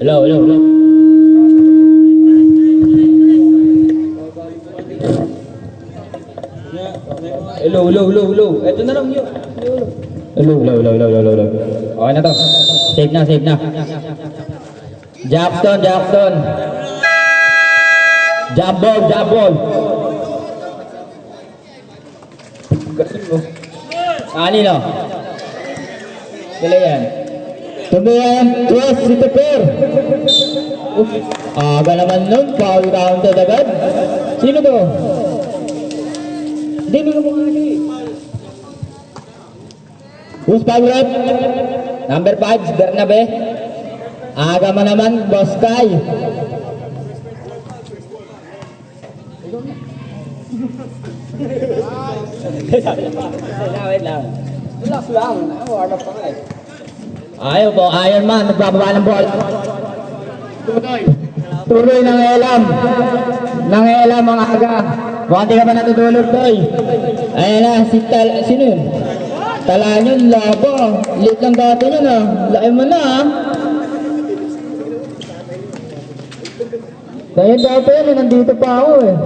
Hello, hello, hello. Hello, hello, hello, hello. Ito na lang yun. Hello, hello, hello, hello, hello, hello. Okay na to. Save na, save na. Jackson, Jackson. Jump ball, jump ball. Kanino? Dala yan. Tumayan, cross, si Teper. Aga naman nun, foul counted agad. Sino to? Hindi, may kumukali. Who's foul rep? Number 5, Bernabe. Aga mo naman, Boss Kai. Wait lang. Relax lang. Warm up pa nga eh. Ayaw po, Iron Man, nagbababa ng ball. Tuloy ng elam. Nang elam ang aga. Mukhang di ka pa natutulog, Toy. Ayan na, sino yun? Tala nyo, labo. Lit lang dati nyo na. Laki mo na, ha? Kaya dati yan, nandito pa ako eh.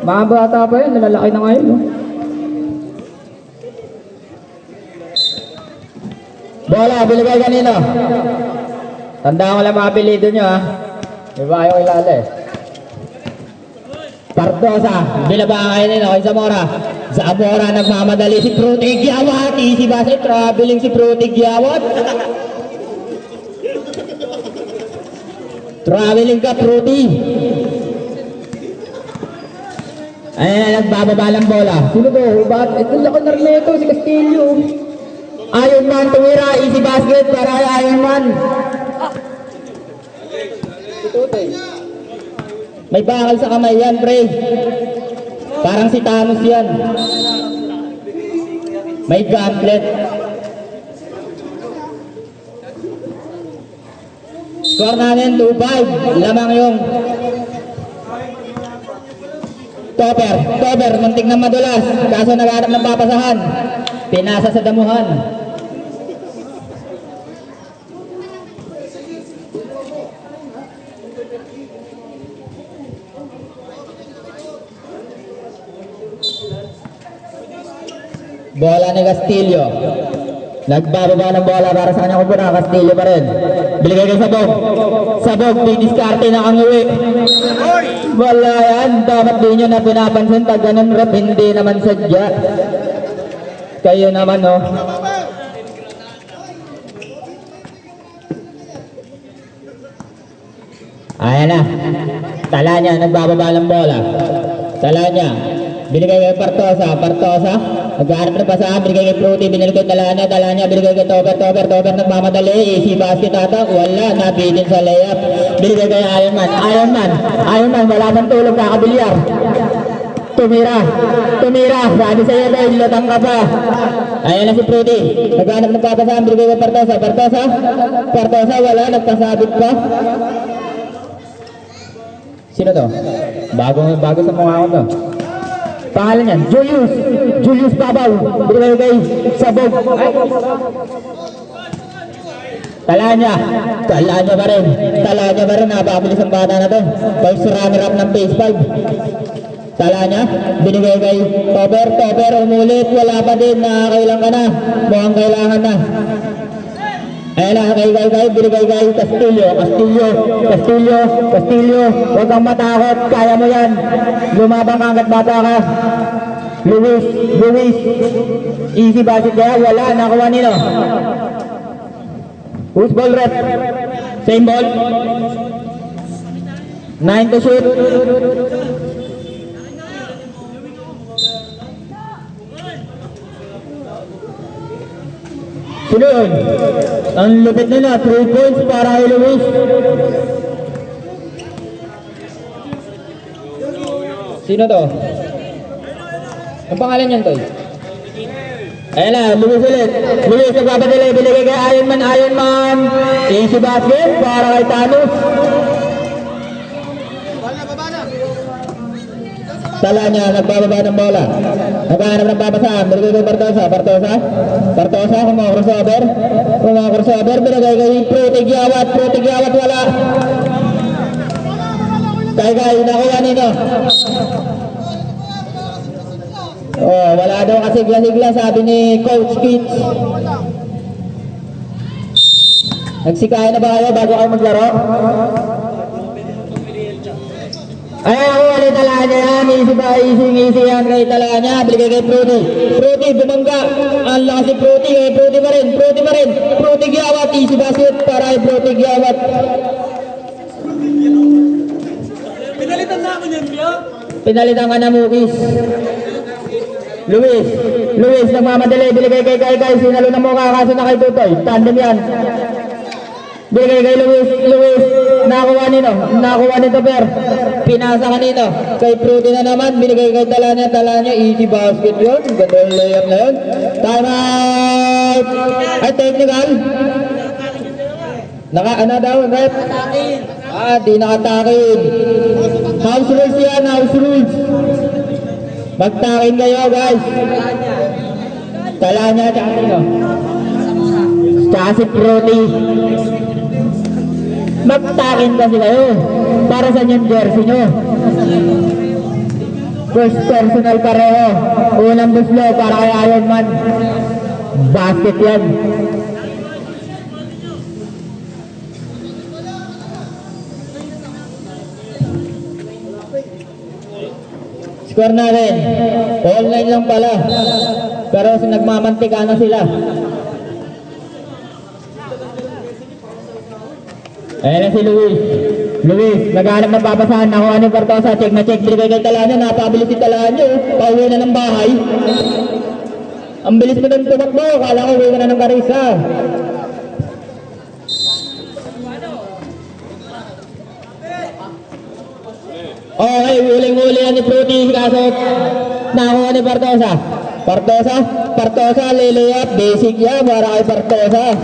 Mga bata pa yan, nalalaki na ngayon. No? Bola, biligay kanino? Tandaan ko lang mga apelido nyo ha. Iba kayo kilala eh. Pardosa, binaba kayo nino kay Zamora. Zamora nagmamadali si Fruity Giawat. Easy ba si traveling si Fruity Giawat? Traveling ka Fruity. Ayan, nagbababa ng bola. Sino to? Bakit? Ito laki na rin ito, si Castillo. Iron Man tumira, easy basket para Iron Man. May bakal sa kamay yan, pre. Parang si Thanos yan. May gauntlet. Score natin 2-5. Lamang yung Topper, muntik na madulas. Kaso nagharap ng papasahan. Pinasa sa damuhan. Bola ni Castillo. Nagbababa ng bola para sa kanyang kumpuna. Castillo pa rin. Biligay kay Sabog. Sabog, diniskarte na ang uwi. Wala yan. Dapat din nyo na pinapansin. Pag ganun rep, hindi naman sadya. Kayo naman, no? Ayan na. Tala niya, nagbababa ng bola. Tala niya. Binigay kay Partosa. Nag-aarap na pasahan. Binigay kay Fruity. Binigay kay Tala niya. Binigay kay Topper. Nagmamadali. Easy basket ata. Wala. Nabitin sa layup. Binigay kay Iron Man. Wala bang tulog, kakabilyar. Tumira. Sabi sa'yo dahil lutang ka pa. Ayan na si Fruity. Nag-aarap na papasahan. Binigay kay Partosa. Wala. Nagpasabit pa. Sino to? Bago sa mukha ko to. Pangalan yan, Julius Babaw. Binigay kay Sabog. Tala niya pa rin. Napakabilis ang bata na to. First runner-up ng phase 5. Tala niya, binigay kay Topper, umulit. Wala pa din, nakakailang ka na. Mukhang kailangan na. Ayan na, binigay kay Castillo. Huwag kang matakot, kaya mo yan. Lumabang ka hanggat bata ka. Luis. Easy basket kaya, wala, nakuha nino. Who's ball rep? Same ball. 9 to shoot. Sino yun? Ang lupit nila, 3 points para kay Luis. Sino to? Ang pangalan niyan to? Ayan na, Luis ulit. Luis, nagpapadali, binigay kay Iron Man. Easy basket para kay Thanos. Tala niya, nagbababa ng bola. Naghahanap ng babasaan. Binigay kay Bartosa. Bartosa. Bartosa. Crossover. Crossover. Binigay kay Protig Yawat. Protig Yawat wala. Kay nakuha nino. Oh, wala daw kasigla-sigla sabi ni Coach Kitts. Nagsikain na ba kayo bago kayo maglaro? Ay, ako ulit talaan niya yan. Easy ba? Easy yan kay talaan niya. Bili kay Fruity. Fruity, bumangga. Ang lakas si Fruity. Fruity pa rin. Fruity pa rin. Fruity Gyawat. Easy basket para kay Fruity Gyawat. Pinalitan na ako niyan, Pio. Pinalitan ka na movies. Luis, nagmamadali. Bili kay Kai. Sinalo na mo kakaso na kay Tutoy. Tandem yan. Bigay kay Luis, nakuha nito per. Pinasa kanino, kay Fruity na naman, binigay kay Talanya, easy basket yun, ganda yung layup na yun. Time out! Ay, technical. Ano daw, rep? Di nakatakin. House rules yan, house rules. Magtakin kayo, guys. Talanya, tsaka sino? Tsaka si Fruity. Magtakin kasi kayo. Para sa yung jersey nyo. First personal pareho. Unang buslo para kay Iron Man. Basket yan. Score natin. Online lang pala. Pero nagmamantika na sila. Ayan na si Luis, naghahanap ng babasahan. Nakuha ni Bartosa. Check na check. Bigay kay Talanya. Napabilis si Talanya. Pauwi na ng bahay. Ang bilis mo ng tumakbo. Kala ko uwi ka na ng Karisa. Okay, huling-huli yan ni Fruity. Kaso, nakuha ni Bartosa. Bartosa, layup. Basic yan para kay Bartosa.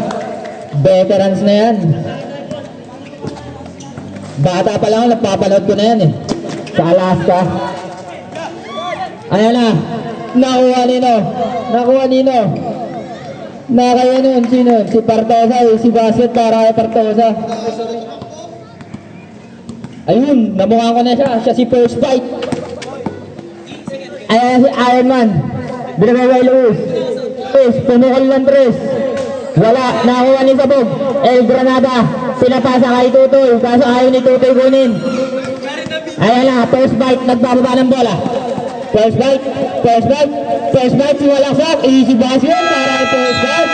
Veterans na yan. Bata pa lang, napapanood ko na yan eh. Sa Alaska. Ayan na. Nakuha nino. Nakaya nun, sino? Si Bartosa eh. Si basket para kay Bartosa. Ayun, namukha ko na siya. Siya si First Bite. Ayan si Iron Man. Binagay kay Luis. Pumukol ng tres. Wala, nakuha ni Sabog. El Granada. Pinapasa kay Tutoy. Kaso ayaw ni Tutoy kunin. Ayan na, first bite. Nagbababa ng bola. First bite. Si Walaksak. Easy basket para kay first bite.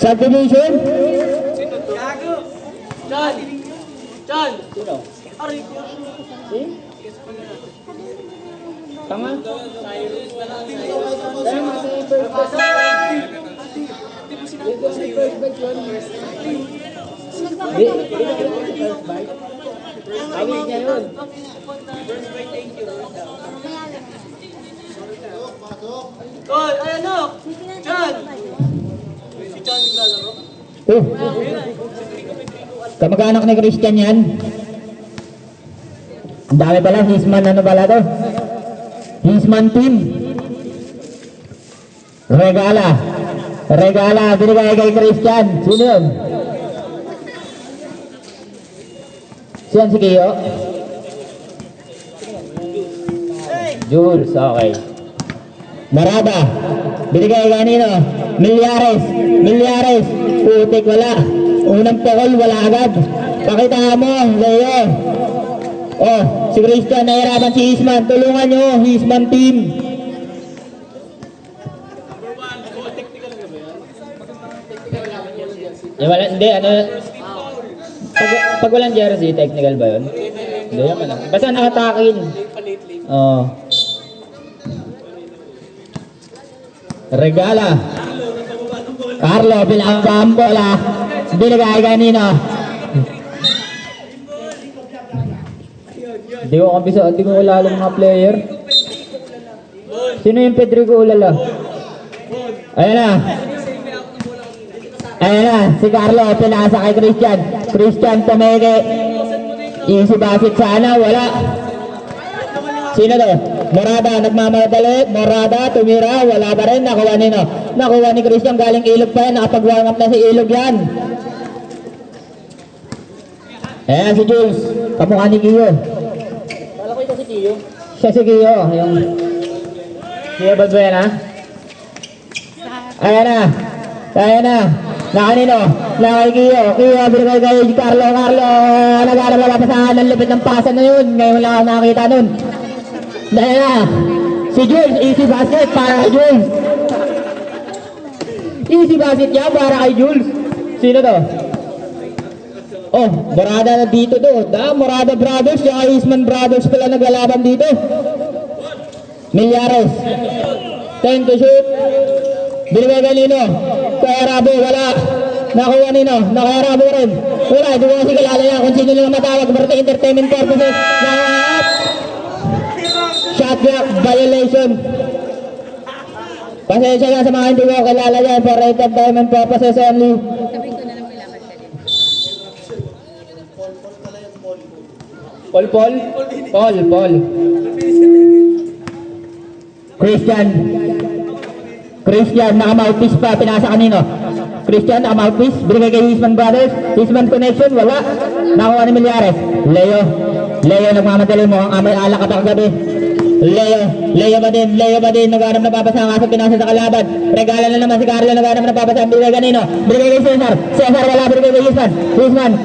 Subdivision. John! Tama? Awit niya yun. Tol, ay ano? John! Si John naglalaro? Kamag-anak ni Christian yan. Ang dami pala, Hisman ano pala to? Hisman team. Regala, binigay kay Christian. Sino yun? Siyan si Kiyo? Jules, okay. Marada, binigay kanino? Milyares. Putik, wala. Unang pokol, wala agad. Pakita mo, Leo. Oh, si Christian, nahirapan si Hisman. Tulungan nyo, Hisman team. Wala, hindi, ano. Pag walang jersey, technical ba yun? Hindi naman. Basta nakatakin. Oh. Regala. Carlo, bilang ang bola. Binigay kanino. Hindi ko kilala mga player. Sino yung Pedrico Ulala? Ayan na, si Carlo, pinasa kay Christian. Christian tumeke. Easy basket sana, wala. Sino to? Morada, nagmamadali. Morada, tumira. Wala pa rin. Nakuha ni, no? Nakuha ni Christian. Galing Ilog pa yan. Nakapag-warm up na si Ilog yan. Ayan si Jules. Kamukha ni Kiyo. Kala ko ito si Tiyo. Siya si Kiyo. Yung... Kiyo Balbuena. Ayan na. Ayan na. Nakanino? Nakay Kiyo. Kiyo, binigay kay Carlo. Carlo, nag-aaral na papasahan ng lupit ng pasa na yun. Ngayon lang ako nakakita nun. Dahil na. Si Jules, easy basket para kay Jules. Easy basket niya para kay Jules. Sino to? Oh, Morada na dito to. Morada Brothers, yung Eastman Brothers pala naglalaban dito. Milyares. 10 to shoot. Binigay kanino? Kay Arabo, wala. Nakuha nino? Nakay Arabo rin. Wala, hindi ko kasi kilala yan kung sino lang matawag. Marta entertainment purposes. Shot clock violation. Pasensya na sa mga hindi ko kilala yan for entertainment purposes only. Paul. Christian, naka-mouthpiece pa, pinasa kanino? Christian, naka-mouthpiece, binigay kay Eastman Brothers, Eastman Connection, wala. Nakuha ni Milyares. Leo, nagmamadali mo, ang amay alak kapag gabi. Leo ba din, naghanap na papasa ang aso, pinasa sa kalaban. Regala na naman si Carlo, naghanap na papasa, binigay kanino? Binigay kay Cesar, wala, binigay kay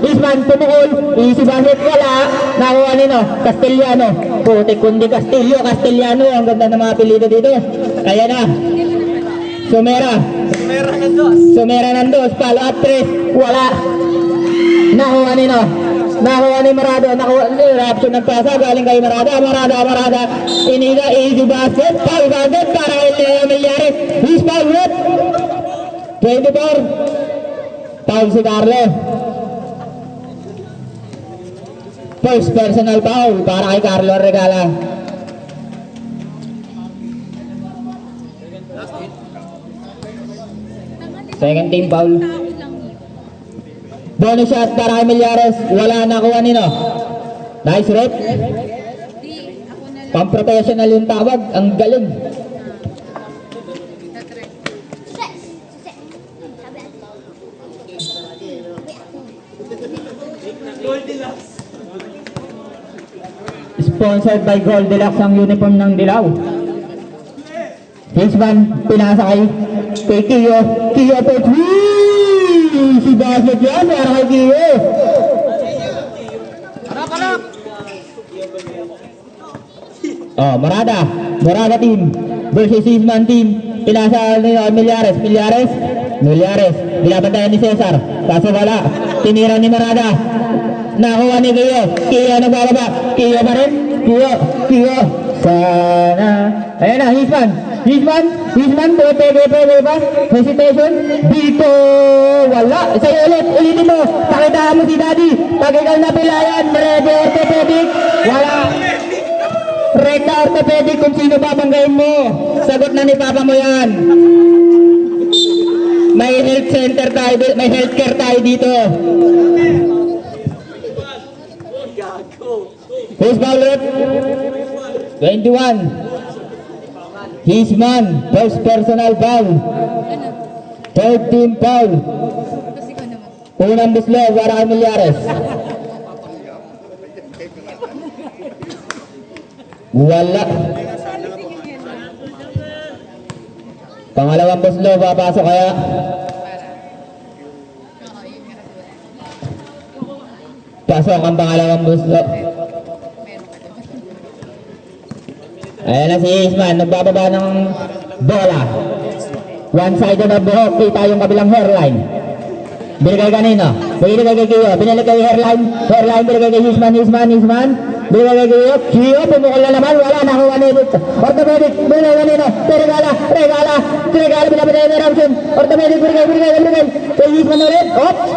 Eastman, tumukol, easy basket, wala. Nakuha nino? Castellano, putik kundi Castellano, ang ganda ng mga apelido dito. Ayan na. Sumera ng dos, follow up 3, wala. Nakuha nino? Nakuha ni Morado, reaction ng pasa, galing kay Morada. Iniga, easy basket, foul basket para kay Leo Milyares. He's foul with 24. Foul si Carlo. First personal foul para kay Carlo Regala. Second team foul. Bonus shot para kay Milyares. Wala, nakuha nino? Nice rep. Pang-professional yung tawag. Ang galing. Sponsored by Goldilocks ang uniform ng Dilaw. Eastman, pinasa kay Kiyo. Kiyo po. Si basket yan, para kay Kiyo. Harap! Oh, Morada team versus Eastman team. Pinasa ni Milyares. Nilabantayan ni Cesar. Kaso wala. Tinira ni Morada. Nakuha ni Kiyo. Kiyo nagbababa. Kiyo pa rin. Kiyo. Sana. Ayan na, Eastman, pwede ba? Hesitation. Dito. Wala. Sa'yo ulitin mo. Pakita mo si Daddy. Pag ikaw napilayan, ready orthopedic. Wala. Recta orthopedic kung sino babanggain mo. Sagot na ni Papa mo yan. May health center tayo, may healthcare tayo dito. Who's foul rep? 21. Eastman, first personal foul. Third team foul. Unang buslo, para kay Milyares. Wala. Pangalawang buslo, papasok kaya. Pasok ang pangalawang buslo. Ayan na si Eastman, nagbababa ng bola. One-sided na buhok, kita yung kabilang hairline. Binigay kanino? Binigay kay Kiyo, binigay kay hairline, binigay kay Eastman. Binigay kay Kiyo, pumukol na naman, wala, nakuha nito. Orthopedic, binigay kanino? Regala, binabinay na Ramson. Orthopedic, binigay. Kay Eastman ulit, oops.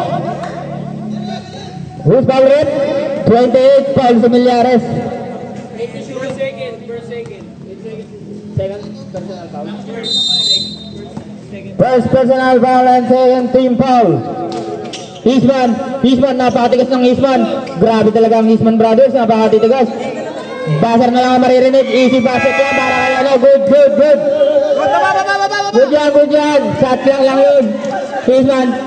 Who's foul rate? 28, foul si Milyares. First personal foul and second team foul. Eastman, napakatigas ng Eastman. Grabe talaga ang Eastman Brothers, napakatigas. Buzzer na lang ang maririnig. Easy basket yan para kay ano. Good. Good yan. Shot lang yun.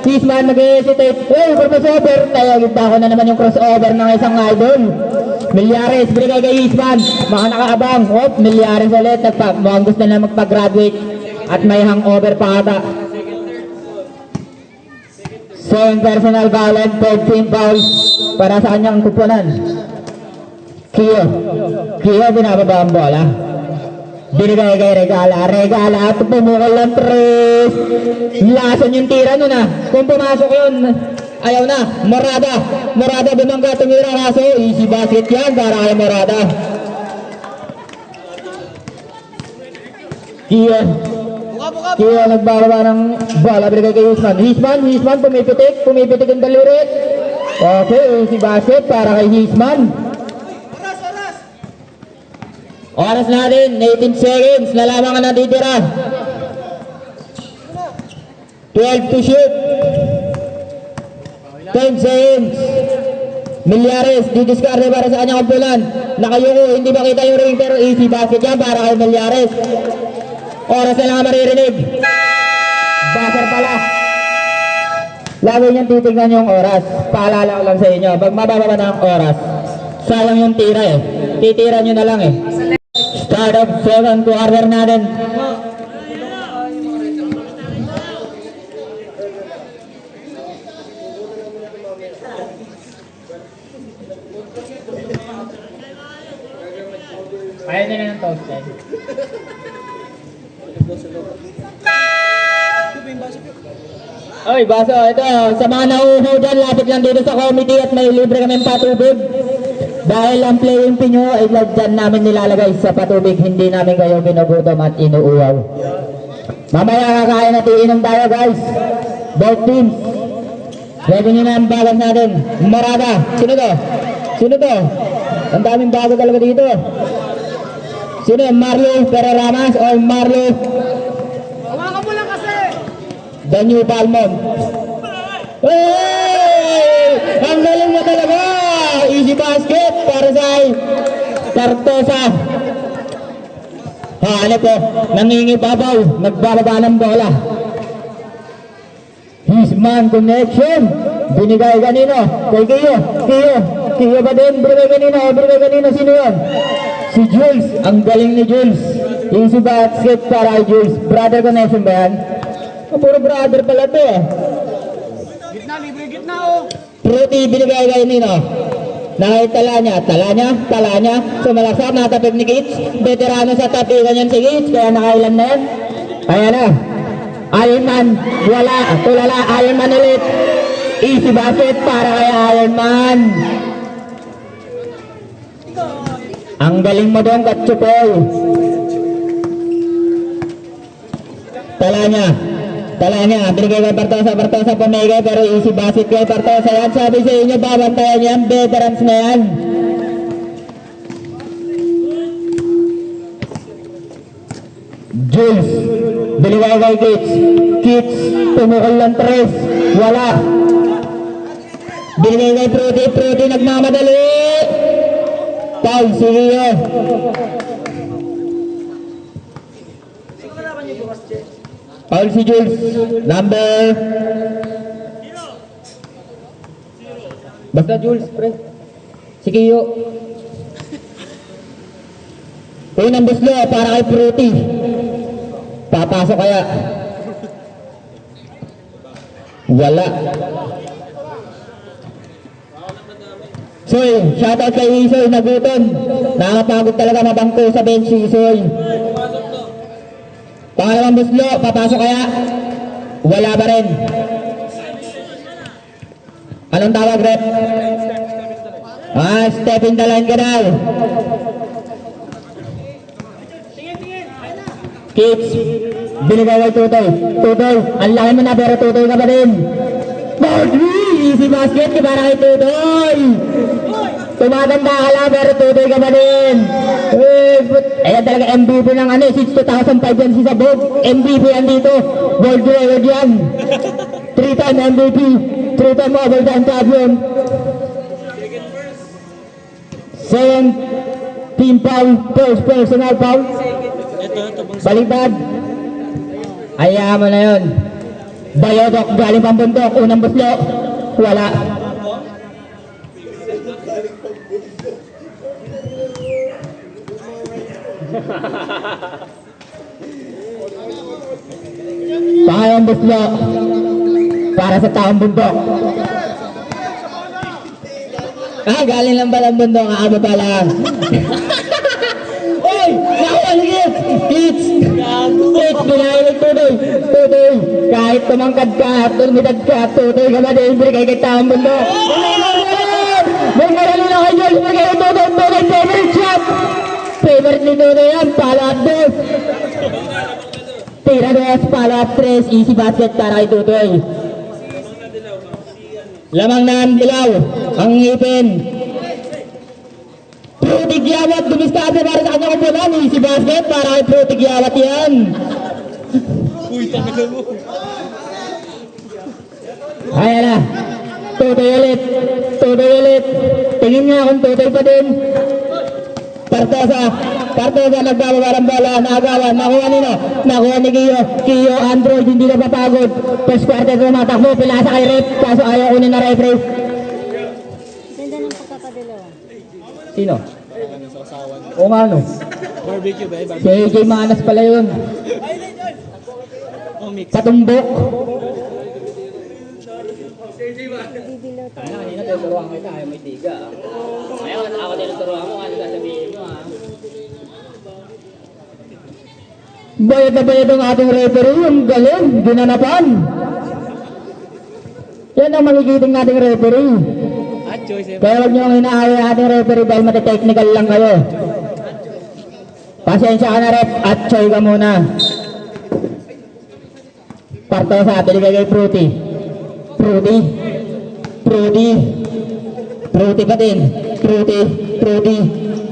Fishman nag-hesitate. Hey, crossover. Tayagin pa ako na naman yung crossover ng isang idol. Milyares, binigay kay Eastman. Mga nakaabang. Milyares ulit. Mukhang gusto na magpag-graduate. At may hangover pa ata. So, yung personal foul and third team foul para sa kanyang kupunan. Kio, binababa ang bola. Binigay kay Regala at pumukol ng tres. Lason yung tira nun ah. Kung pumasok yun, ayaw na. Morada bumangga, tumira kaso. Easy basket yan para kay Morada. Kio nagbababa ng bola, binigay kay Hisman, pumipitik ang daliri. Okay, easy basket para kay Hisman. Oras natin, 18 seconds na lamang ang natitira. 12 to shoot. 10 seconds. Milyares, didiskarte para sa kanyang kumpulan. Nakayuko, hindi makita yung ring pero easy basket yan para kay Milyares. Oras na lang ang maririnig. Buzzer pala. Lagi niyang titignan yung oras. Paalala ko lang sa inyo, pag mababa na ang oras, sayang yung tira eh. Titira nyo na lang eh. Start of second quarter natin. Ayaw nila ng toasted. Oy, baso, ito, sa mga nauuhaw dyan, lapit lang dito sa committee at may libre kami patubig. Dahil ang playing fee nyo ay dyan namin nilalagay sa patubig, hindi namin kayo binugutom at inuuhaw. Mamaya kakain at iinom tayo guys. Both teams. Pwede nyo na ang bagas natin. Morada. Sino to? Ang daming bago talaga dito. Sino? Marlo Pereramas o Marlo? Hawakan mo lang kasi! Daniel Palmon. Hey! Ang galing mo talaga! Easy basket para sa Tartosa. Ano po? Nangingibabaw. Nagbababa ng bola. Hisman connection. Binigay kanino? Kay Kio ba din? Binigay kanino? Sino yun? Si Jules. Ang galing ni Jules. Easy basket para kay Jules. Brother connection ba yan? Puro brother pala to eh. Libre gitna oh! Fruity binigay kay Nino. Nakitala niya. Sumalaksak, natapik ni Gates. Veterano sa tapikan yan si Gates, kaya nakailan na yan. Ayan na. Ironman, wala, tulala, Ironman ulit. Easy basket para kay Ironman. Ang galing mo doon, Katsupoy. Tala niya, binigay kay Bartosa pumigay pero easy basket kay Bartosa yan. Sabi sa inyo, babantayan yan, veterans na yan. Jules, binigay kay Gates, tumukol ng tres, wala. Binigay kay Fruity, nagmamadali. Paul, sige yun. Paul si Jules, number... Basta Jules, pre. Si Kiyo. Unang buslo para kay Fruity. Papasok kaya. Wala. Soy, shoutout kay Isoy, nagutom. Nakakapagod talaga mabangko sa bench si Isoy. Pangalawang buslo, papasok kaya? Wala ba rin? Anong tawag, rep? Step in the line ka daw. Kids, binigay kay Tutoy. Tutoy, ang laki mo na pero Tutoy ka ba din? Easy basket para kay Tutoy. Tumaganda ka lang pero Tutoy ka ba din? Ayan talaga MVP ng since 2005 yan si Sabog. MVP yan dito. World record yan. 3-time MVP. 3-time overtime champion. 7 Team foul, first personal foul. Baliktad. Hayaan mo na yun. Bayodok, galing pang bundok, unang buslo. Wala. Pangayang buslo. Para sa taong bundok. Galing lang balang bundok, aamo pa lang. Oy! Nakuha ni Kids! Kids! Kids! Binayalag tutoy! Tutoy! Kahit tumangkad ka, tumidad ka, tutoy ka ba din, bigay kay taong bundok! May maralo na kayo! Bigay kay tutoy! Tutoy! Favorite shot! Favorite ni tutoy yan! Palo at dos! Tira dos! Palo at tres! Easy basket para kay tutoy! Lamang na ang dilaw! Ang ngipin! Frutig Yawat, dumiskate para sa kanya kumpulan. Easy basket para kay Frutig Yawat yan. Ayan na. Tutoy ulit. Tutoy ulit. Tingin nga kung tutoy pa din. Partosa. Partosa nagbababa ng bola. Naagawan. Nakuha nino. Nakuha ni Kiyo. Kiyo, Android, hindi na papagod. First quarter tumatakbo. Pilasa kay Rep. Kaso ayaw kunin na referee. Ganda ng pagkakadalawa. Sino? O nga no? Barbecue ba? Si AJ Manas pala yun. Patumbok. Bibilaw tayo. Kanina tinuturuan kita, ayaw may tiga. Ngayon, ako tinuturuan mo, ano sasabihin mo ha? Bayad na bayad ang ating referee, yung galing, ginanapan. Yan ang magigiting nating referee. At choice Kaya huwag niyo ang inaaway ang ating referee dahil matitechnical lang kayo. Pasensya ka na rep at choy ka muna. Partosa, binigay kay Fruity. Fruity. Fruity. Fruity pa din. Fruity. Fruity.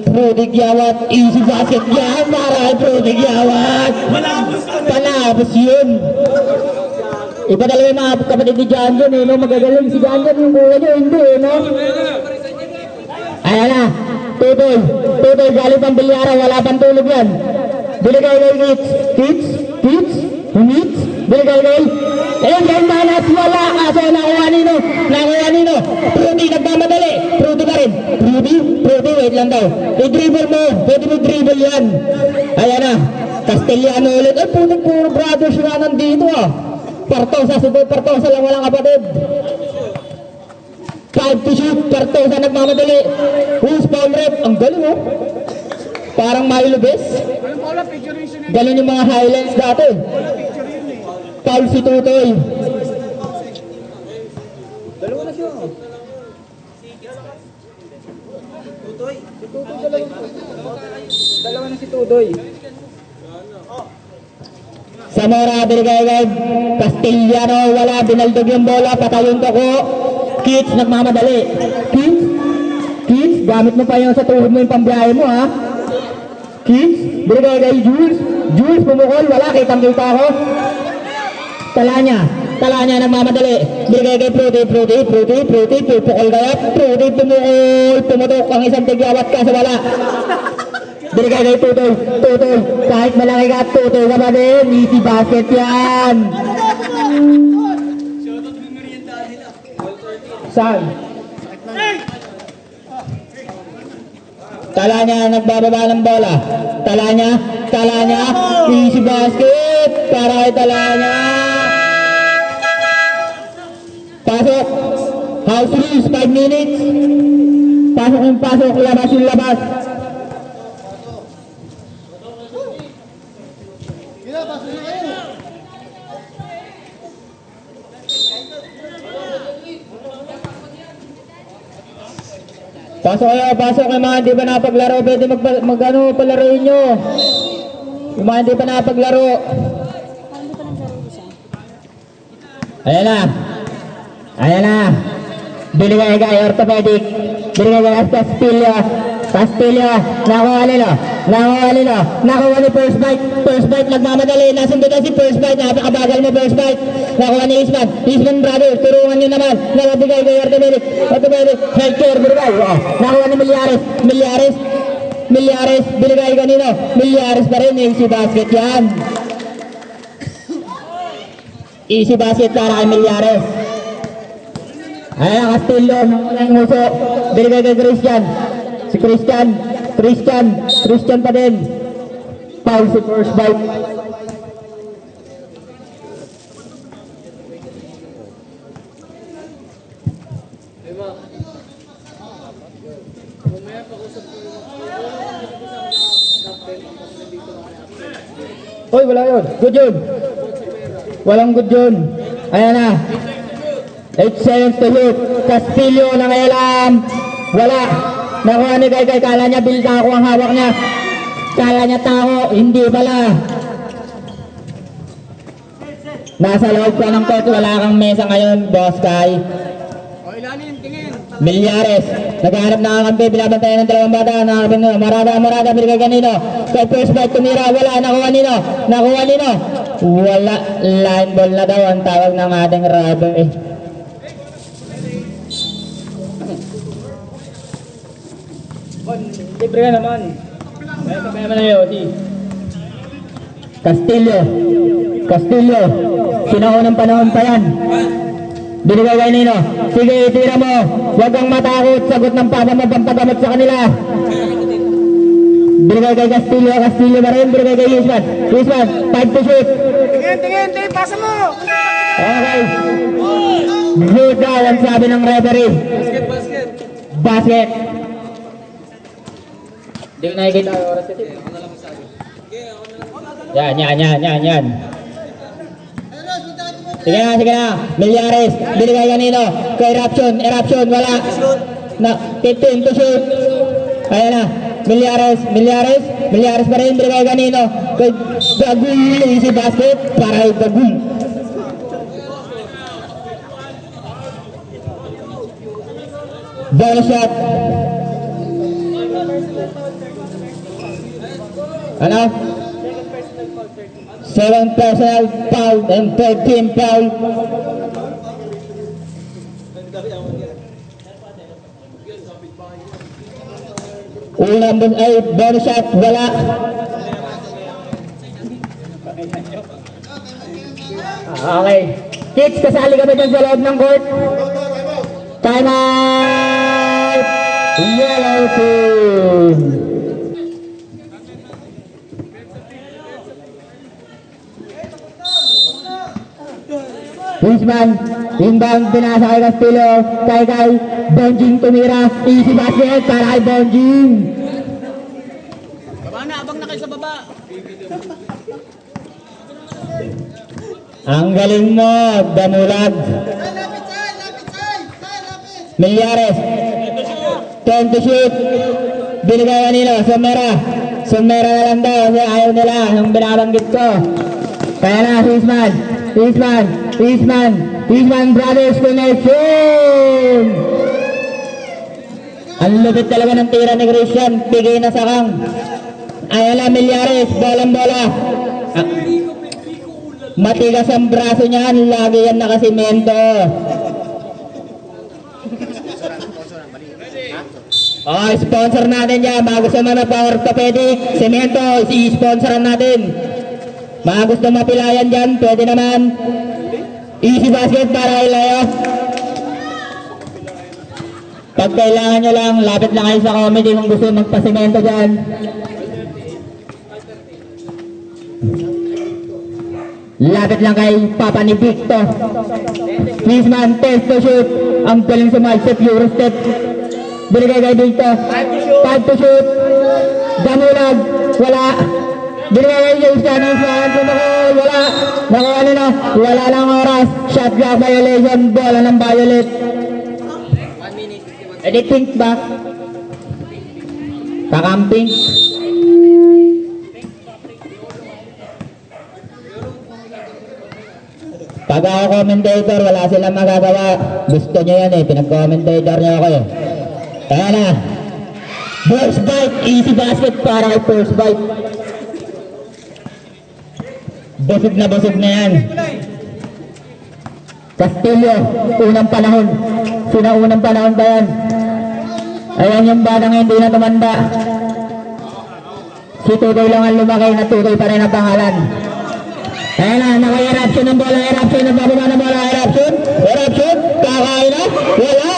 Fruity Yawat. Easy basket yan. Para Fruity Yawat. Palabos yun. Iba talaga yung mga kapatid ni John John eh, no? Magagaling si John John yung kuya nyo, hindi eh, no? Ayan na, tutoy, tutoy, galing pang bilyara, wala pang tulog yan. Binigay kay Kids, Kids, Kids, Kids, binigay kay, ayun, kay Manas, wala, kaso nakuha nino, Fruity, nagmamadali, Fruity ka rin, Fruity, wait lang daw, i-dribble mo, pwede mo dribble yan. Ayan na, Castellano ulit, ay putik puro brothers na nandito ah. Partosa, si Boy Partosa lang walang kapatid. 5 to shoot, Partosa nagmamadali. Who's foul rep? Ang galing oh. Parang Milo Bes. Anong pala picture yun siya? Galing yung mga highlights dati. Picture yun eh. Foul si Tutoy. Dalawa na siya. Dalawa na si Tutoy. Zamora, binigay kay Castellano, wala, binaldog yung bola, patayon ko. Kids, nagmamadali. Kids, gamit mo pa yung sa tuhod mo yung pambiyahe mo ha. Kids, binigay kay Jules, pumukol, wala, kitang-kita ko. Talanya, nagmamadali. Binigay kay Fruity, pupukol kaya, Fruity, pumutok ang isang tigyawat ka sa wala. Binigay kay Tutoy, kahit malaki ka, Tutoy ka ba din, easy basket yan. Saan? Talanya, nagbababa ng bola. Talanya, easy basket, para kay Talanya. Pasok, house rules, 5 minutes. Pasok, labas yung labas. Pasok yung mga hindi pa napaglaro, pwede palaroin nyo. Yung mga hindi pa napaglaro. Parang di pa naglaro isa. Ayan na. Binigay kay Orthopedic. Binigay kay Castillo. Nakuha ni First Bite, nagmamadali. Nasundutan si First Bite. Napakabagal mo First Bite. Nakuha ni Eastman brother. Turungan nyo naman. Nakabigay kay Orthopedic. Healthcare, binigay. Nakuha ni Milyares. Milyares, binigay kanino? Milyares pa rin, easy basket yan. Easy basket para kay Milyares. Ayan, Castillo, ng uso. Binigay kay Christian. Si Christian pa din. Foul si first bite. Hoy, wala yun. Good yun. Walang good yun. Ayan na. 8 seconds to shoot. Castillo na may alam. Wala. Nakuha ni Kay. Kala niya bilda ako ang hawak niya. Kala niya tao. Hindi pala. Nasa loob ka ng court. Wala kang mesa ngayon, Boss Kay. O, ilalim, tingin. Milyares. Naghahanap na ang kampi. Binabantayan ng dalawang bata. Marada. Binigay kanino. Kay first bite tumira. Wala. Nakuha nino. Wala. Line ball na daw ang tawag ng ating rubber. Libre ka naman. Kaya mo na yun, Castillo. Sinaunang panahon pa yan. Binigay kay Nino. Sige, tira mo. Huwag kang matakot. Sagot ng papa mo pampagamot sa kanila. Binigay kay Castillo pa rin. Binigay kay Yusman. 5 to shoot. Tingin, pasa mo. Okay. Good daw ang sabi ng referee. Basket. Hindi ko nakikita ang oras ito. Yan. Sige na. Milyares. Binigay kanino? Kay Eruption. Wala. 15 to shoot. Ayan na. Milyares pa rin. Binigay kanino? Kay Bagul. Easy basket. Para kay Bagul. Bonus shot. Ano? 7 personal foul and 3rd team foul. Unang bonus shot, wala. Okay. Kids, kasali ka ba dyan sa loob ng court? Time out! Yellow team! Wisman, inbound pinasa kay Castillo, kay Bonjing tumira, easy basket para kay Bonjing. Baba na, abang na kayo sa baba. Ang galing mo, Damulag. Milyares, 10 to shoot. Binigay kanino, Sumera na lang daw, kasi ayaw nila, yung binabanggit ko. Kaya na, Eastman Brothers connection! Ang lupit talaga ng tira ni Christian, bigay na sa kang. Ayala Milyares, bola. Matigas ang braso niyan, lagi yan nakasimento. Sponsor natin yan, mga gusto na pa-orthopedic, semento, i-sponsoran natin. Mga gusto mapilayan dyan, pwede naman. Easy basket para kay Leo. Pag kailangan nyo lang, lapit lang kayo sa comedy kung gusto magpasimento dyan. Lapit lang kay Papa ni Victor. Wisman, test to shoot. Ang galing sumalsip, Eurostep. Binigay kay Victor. 5 to shoot. Damulag, wala. Binigay kay Jason, wala. Nakuha nila, wala lang oras. Shot clock violation, bola ng violet. 1 minute. Edi pink ba? Kakamping. Pag ako commentator, wala silang magagawa. Gusto nyo yan eh, pinag-commentator nyo ako eh. Kaya na. First bite, easy basket para kay first bite. Busog na yan. Castillo, unang panahon. Sinaunang panahon ba yan? Ayan yung batang hindi na tumanda. Si Tutoy lang ang lumaki na Tutoy pa rin ang pangalan. Ayan na, naka-eruption ng bola, eruption, nagbababa ng bola, eruption, eruption, kakain na, wala!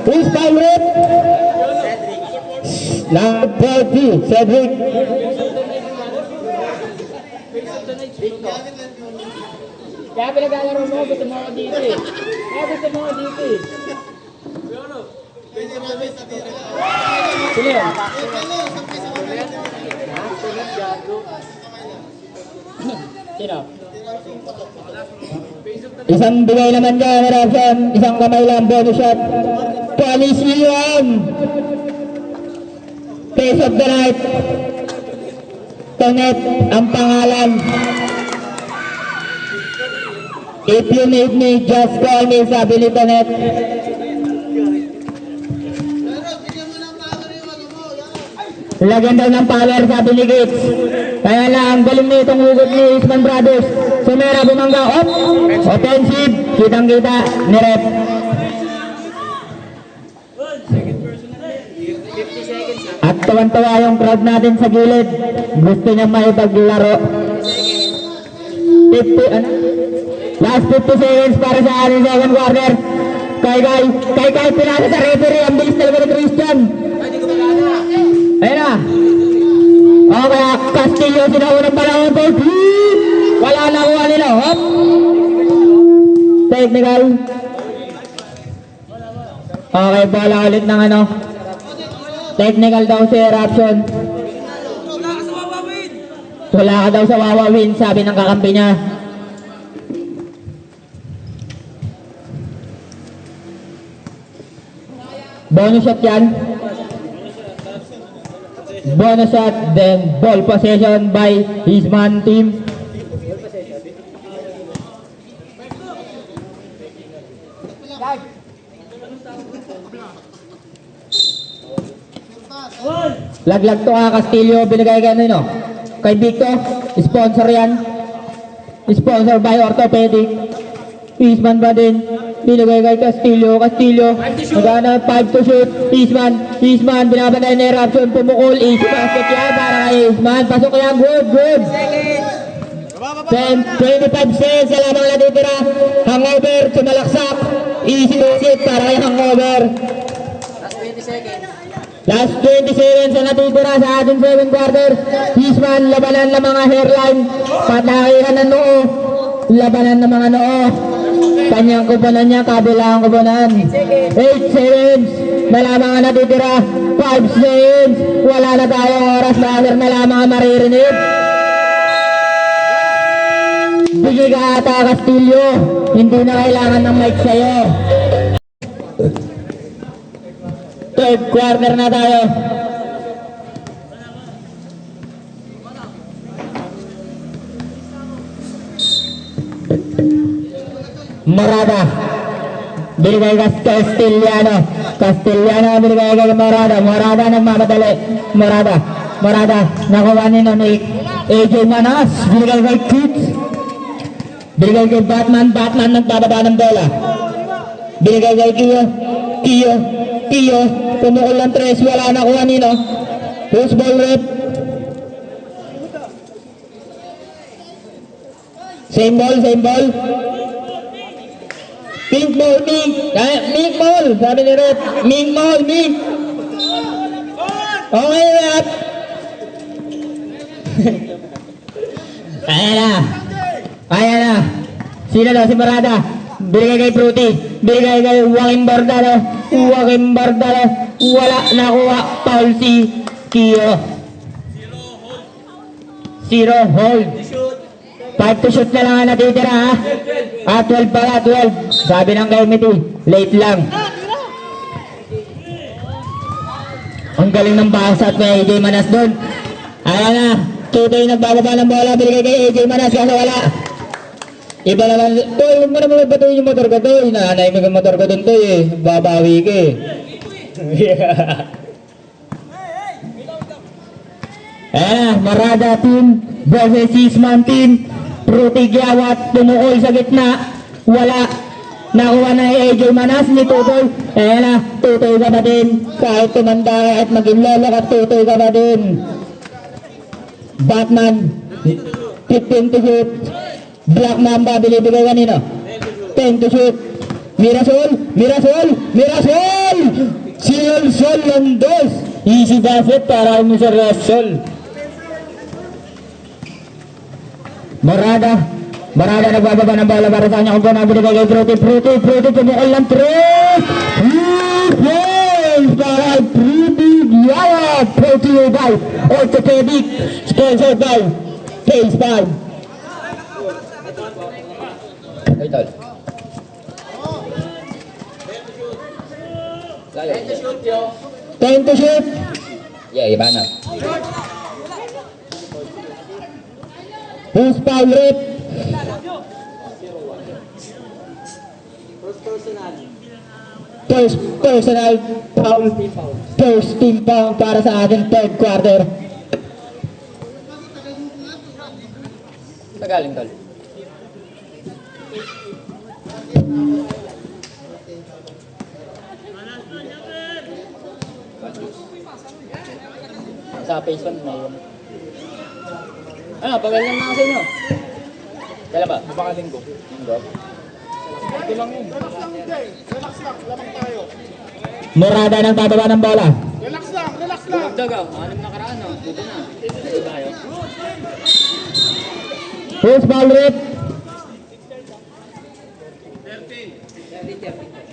Who's foul rep? Number 3, Cedric. Kaya pinaglalaro mo, gusto mo ako dito eh. Kaya gusto mo ako dito eh. Sino yun? Sino? Isang bigay naman dyan, eruption, isang kamay lang, bonus shot. Coliseum! Face of the night. Tonet ang pangalan. If you need me, just call me, sabi ni Tonet. Lagyan daw ng power, sabi ni Gates. Kaya lang, ang galing na itong hugot ni Isman Brothers. Sumera bumangga, op! Offensive, kitang-kita ni Rep. At tawan-tawa yung crowd natin sa gilid. Gusto niya maipaglaro. 50, ano? Last 50 seconds para sa ating second quarter. Kay pinasa sa referee. Ang bilis talaga ni Christian. Ayun na. O kaya Castillo sinaunang panahon po. Wala na kuha nila. Hop. Technical. Okay, bola ulit ng ano. Technical daw si eruption. Wala ka daw sa wawawin, sabi ng kakampi niya. Bonus shot yan. Bonus shot, then ball possession by his man team. Laglag to ka Castillo, binigay ka no? Kay Victor, sponsor yan. Sponsor by Orthopedic. Eastman ba din? Binigay kay Castillo, magana 5 to shoot. Eastman, binabanay na eruption, pumukol, easy basket yan para kay Eastman. Pasok yan, good. 25 seconds, sa lamang natitira. Hangover, sumalaksak. Easy basket para kay hangover. Last 20 seconds na natitira sa ating 7th quarter. Eastman, labanan ng mga hairline. Patakihan ng noo. Labanan ng mga noo. Kanyang kupunan niya, kabilang kupunan. 8 seconds na lamang ang natitira. 5 seconds. Wala na tayong oras. Bawler na lamang ang maririnig. Bigay ka ata Castillo. Hindi na kailangan ng mic sa'yo. Third quarter na tayo. Morada. Binigay ka Castellano binigay kay Morada nagmamadali. Morada nakuha ni AJ Manas. Binigay kay Keats. Binigay kay Batman nagbababa ng bola. Binigay kay Kiyo, pumukol ng 3, wala na kuha nino. Who's ball rep? Same ball. Pink ball, Mink ball, sabi ni rep. Mink. Okay, rep. Ayan na. Sino daw? Si Morada. Binigay kay Fruity. Binigay kay Joaquin Bardalo. Wala nakuha. Foul si Kiyo. 0 hold. 5 to shoot na lang ang natitira ha. 12 pala, 12. Sabi ng committee, late lang. Ang galing ng basat may AJ Manas doon. Ayan na. Tutoy nagbababa ng bola. Binigay kay AJ Manas kasi wala. Iba naman, Toy, huwag mo naman batuin yung motor ko, Toy. Nanay mo yung motor ko doon, Toy, eh. Babawi ka, eh. Morada team versus Eastman team. Fruity Giawat, tumukol sa gitna. Wala. Nakuha na AJ Manas ni Tutoy. Tutoy ka ba din? Kahit tumanda, kahit maging lolo ka, Tutoy ka ba din? Batman, 15 to shoot. Black Mamba, binibigay kanino? 10 to shoot. Mirasol, Mirasol, Mirasol! Sol Londos. Easy basket para kay Mr. Russell. Morada nagbababa ng bola para sa kanya kung paano binigay kay Fruity pumukol ng 3. Yes! Para kay Fruity Giawat. Brought to you by Orthopedic. Sponsored by Case 5. Ay, tol. Layo. 10 to shoot. Yeah, iba na. Who's foul rate? First personal foul. First team foul para sa ating third quarter. Tagaling tol. Sa phase 1 na yun. Ano, pagal lang na kasi nyo. Kailan ba? Baka linggo. Linggo? Ito lang yun. Relax lang, lamang tayo. Morada ng bababa ng bola. Relax lang. Dumagdag ah. Anim na karaan ah. Dito na. Dito tayo. Who's foul rate?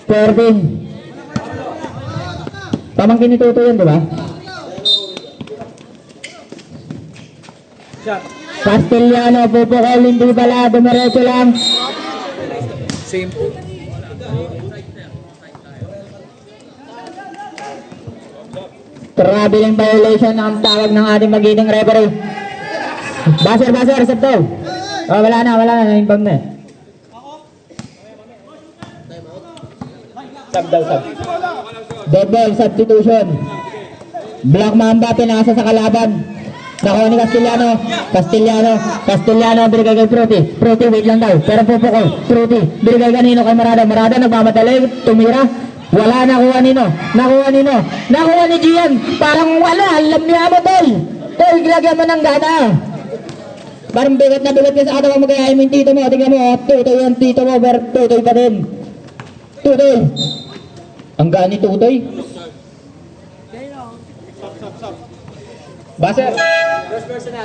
13. Pamangkin ni Toto yun, di ba? Castellano, pupukol, hindi pala, dumiretso lang. Same po. Traveling violation ang tawag ng ating magiting referee. Baser, stop to. Oh, wala na, naimbang na. Sub daw, sub. Dead ball, substitution. Black Mamba, pinasa sa kalaban. Nakuha ni Castellano, binigay kay Fruity, wait lang daw, pero pupukol. Fruity, binigay kanino kay Morada, nagmamadali, tumira. Wala, nakuha ni Gian. Parang wala, alam niya mo, tol. Tol, gilagyan mo ng gana. Parang bigat na bigat ka sa katawan mo, kaya mo yung tito mo. Tingnan mo, tutoy yung tito mo, pero tutoy pa din. Tutoy. Ang gani tutoy. Baser.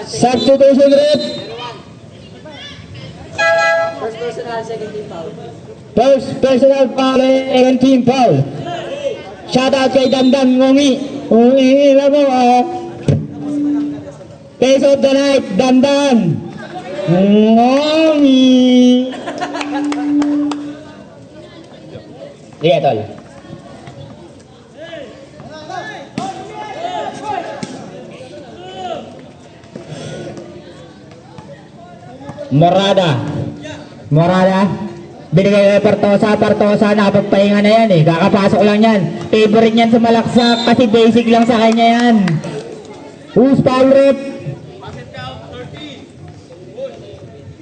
Substitution rate. First personal, second team foul. First personal foul, second team foul. Shout out kay Damdam Ngongi. Ngongi na mo Face of the night, Damdam. Ngongi. Sige, tol. Morada, binigay kay Partosa, nakapagpahinga na yan eh, kakapasok lang yan, favorite yan sa malaksak, kasi basic lang sa kanya yan. Who's foul rate?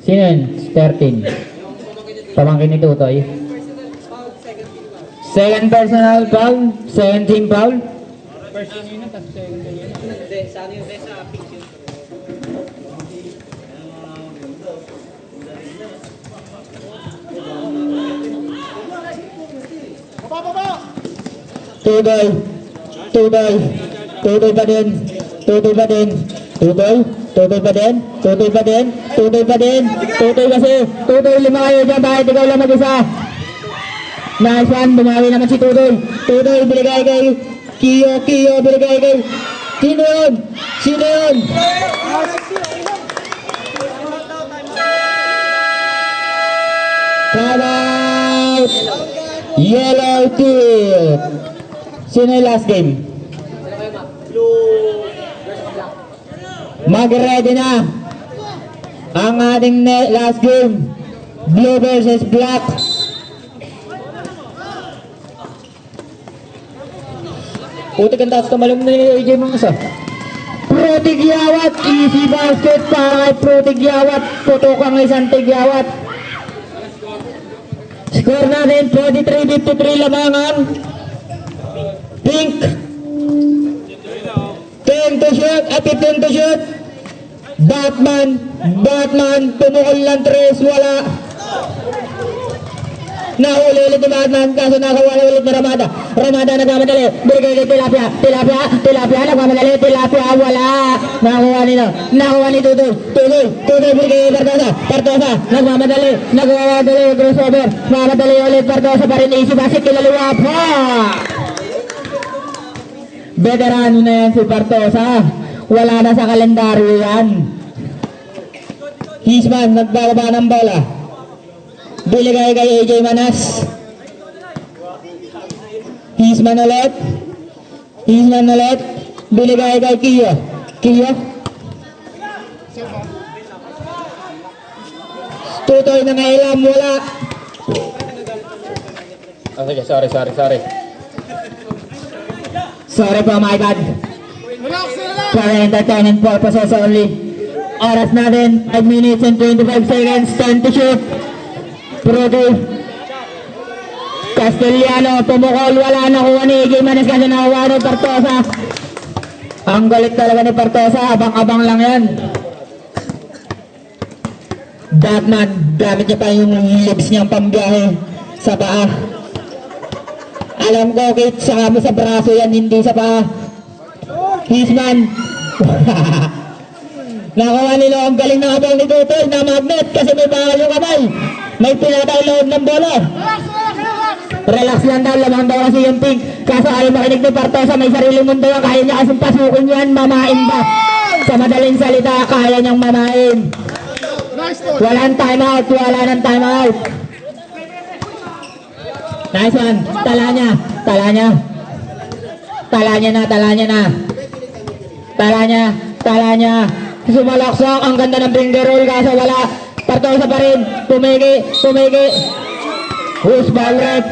Sino yun? 13. Pamangkin ni Tutoy. Second personal foul, second team foul. First yun yun, tapos second yun. Hindi, saan yun? Sa picture. Tutoy pa din. Tutoy, lima kayo dyan, bakit ikaw lang mag-isa? Nice one, bumawi naman si Tutoy. Tutoy, binigay kay Kiyo, binigay kay... Sino yun? Time out! Yellow team! Sino yung last game? Mag-ready na ang ating last game. Blue versus black. Putik ang taas tumalong na ni AJ Mangsa. Fruity Giawat, easy basket para kay Fruity Giawat. Putok ang isang Giawat. Score natin 43-53 lamangan. Pink 10 to shoot at 15 to shoot. Batman, tumukol lang 3, wala. Nahuli ulit ni Batman, kaso nakawala ulit ni Ramada. Ramada nagmamadali, binigay kay Tilapia, nagmamadali, Tilapia, wala. Nakuha ni Tutoy, binigay kay Partosa, nagmamadali, crossover, mamadali ulit, Partosa pa rin, easy basket, kilaliwa pa. Veterano na yan si Partosa, wala na sa kalendaryo yan. Hisman, nagbababa ng bola. Binigay kay AJ Manas. Hisman ulit. Binigay kay Kiyo. Tutoy na ngailam, wala. Oh, sige, sorry. Sorry po, my bad. For entertainment purposes only. Oras natin, 5 minutes and 25 seconds. Time to shoot. Prodi. Castellano, pumukol, wala nakuha ni AJ Manas kasi nakuha ni Partosa. Ang galit talaga ni Partosa, abang-abang lang yan. Batman, gamit niya pa yung lips niyang pambiyahe sa paa. Alam ko, Kate, saka mo sa braso yan, hindi sa paa. Hisman. Nakuha nila ang galing ng abang ni Tutoy na magnet kasi may bawal yung kamay. May pinatay loob ng bola. Relax lang daw, lamang daw kasi yung pink. Kaso ayaw makinig ni Partosa, may sariling mundo yan. Kaya niya kasing pasukin yan, mamain ba? Sa madaling salita, kaya niyang mamain. Walang timeout. Nice one. Tala niya. Sumalaksak, ang ganda ng finger roll kaso wala. Partosa pa rin. Pumigi. Who's foul rep?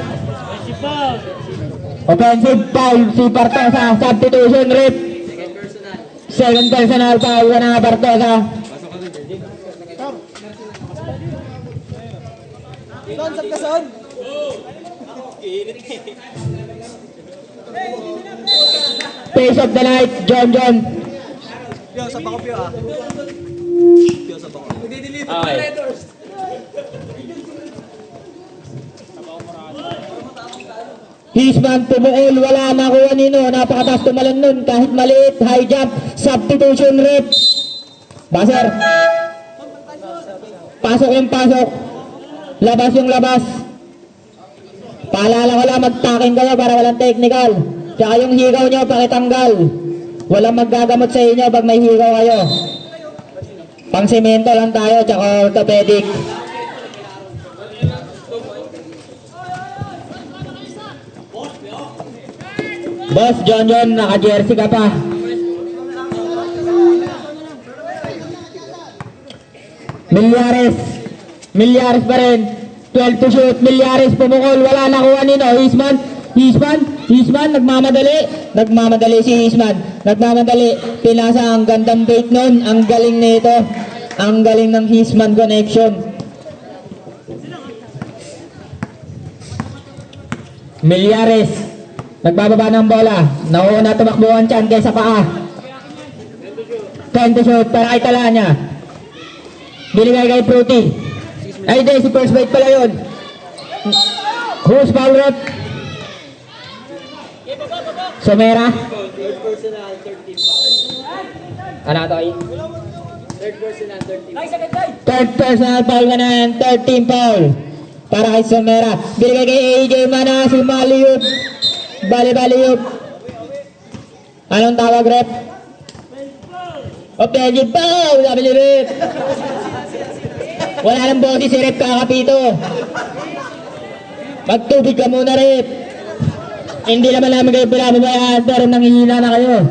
Offensive foul si Partosa. Substitution rep. Second personal foul na Partosa. Pace of the night, John. Okay. Hisman tumuol, wala nakuha nino. Napakataas tumalon nun. Kahit maliit, high jump. Substitution rep. Baser. Pasok yung pasok. Labas yung labas. Paalala ko lang, mag-taking kayo para walang technical. Tsaka yung higaw nyo, pakitanggal. Walang maggagamot sa inyo pag may higaw kayo. Pang semento lang tayo, tsaka orthopedic. Boss John, naka-jersey ka pa. Milyares pa rin. 12 to shoot. Milyares pumukol. Wala nakuha nino. Hisman. Nagmamadali si Hisman. Pinasa ang gandang bait nun. Ang galing nito. Ang galing ng Hisman connection. Milyares. Nagbababa ng bola. Nauna tumakbo ang tiyan kaysa paa. 10 to shoot para kay Talanya. Binigay kay Fruity. Ay di, si first bite pala yun. Who's foul rep? Somera. Ano ito ay? Third personal foul ka na yan. Third team foul. Para kay Somera. Binigay kay AJ Manas. Maliyot. Bali-baliyot. Anong tawag rep? Offensive foul. Sabi ni rep. Wala nang boses si rep, kakapito. Magtubig ka muna rep. Hindi naman namin kayo pinababayaan pero nanghihina na kayo.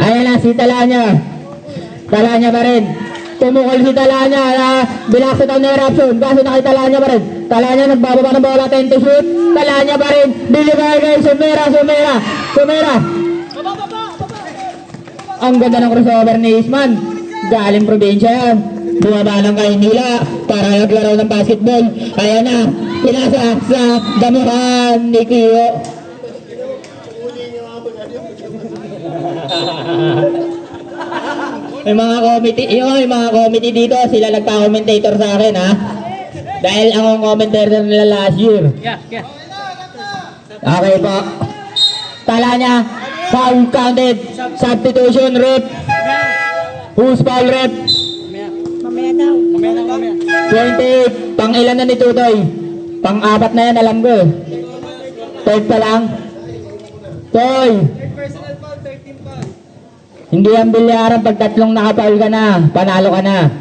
Ayan na si Talanya. Talanya pa rin. Tumukol si Talanya. Binaksit ang eruption. Kaso nakita Talanya pa rin. Talanya nagbababa ng bola. 10 to shoot. Talanya pa rin. Binibay kay Somera. Ang ganda ng crossover ni Hisman. Galing probinsya yan. Bumaba ng Kainila para naglaro ng basketball. Ayan na. Pinasa sa damuhan ni Kiyo. May mga committee, yung mga committee dito, sila nagpa-commentator sa akin ha. Dahil ako ang commentator nila last year. Okay po. Tala niya, foul counted, substitution rep. Who's foul rep? Mamaya daw. 28, pang ilan na ni Tutoy? Pang apat na yan, alam ko eh. Third pa lang. Toy! Hindi yan bilyaran pag tatlong nakapaul ka na, panalo ka na.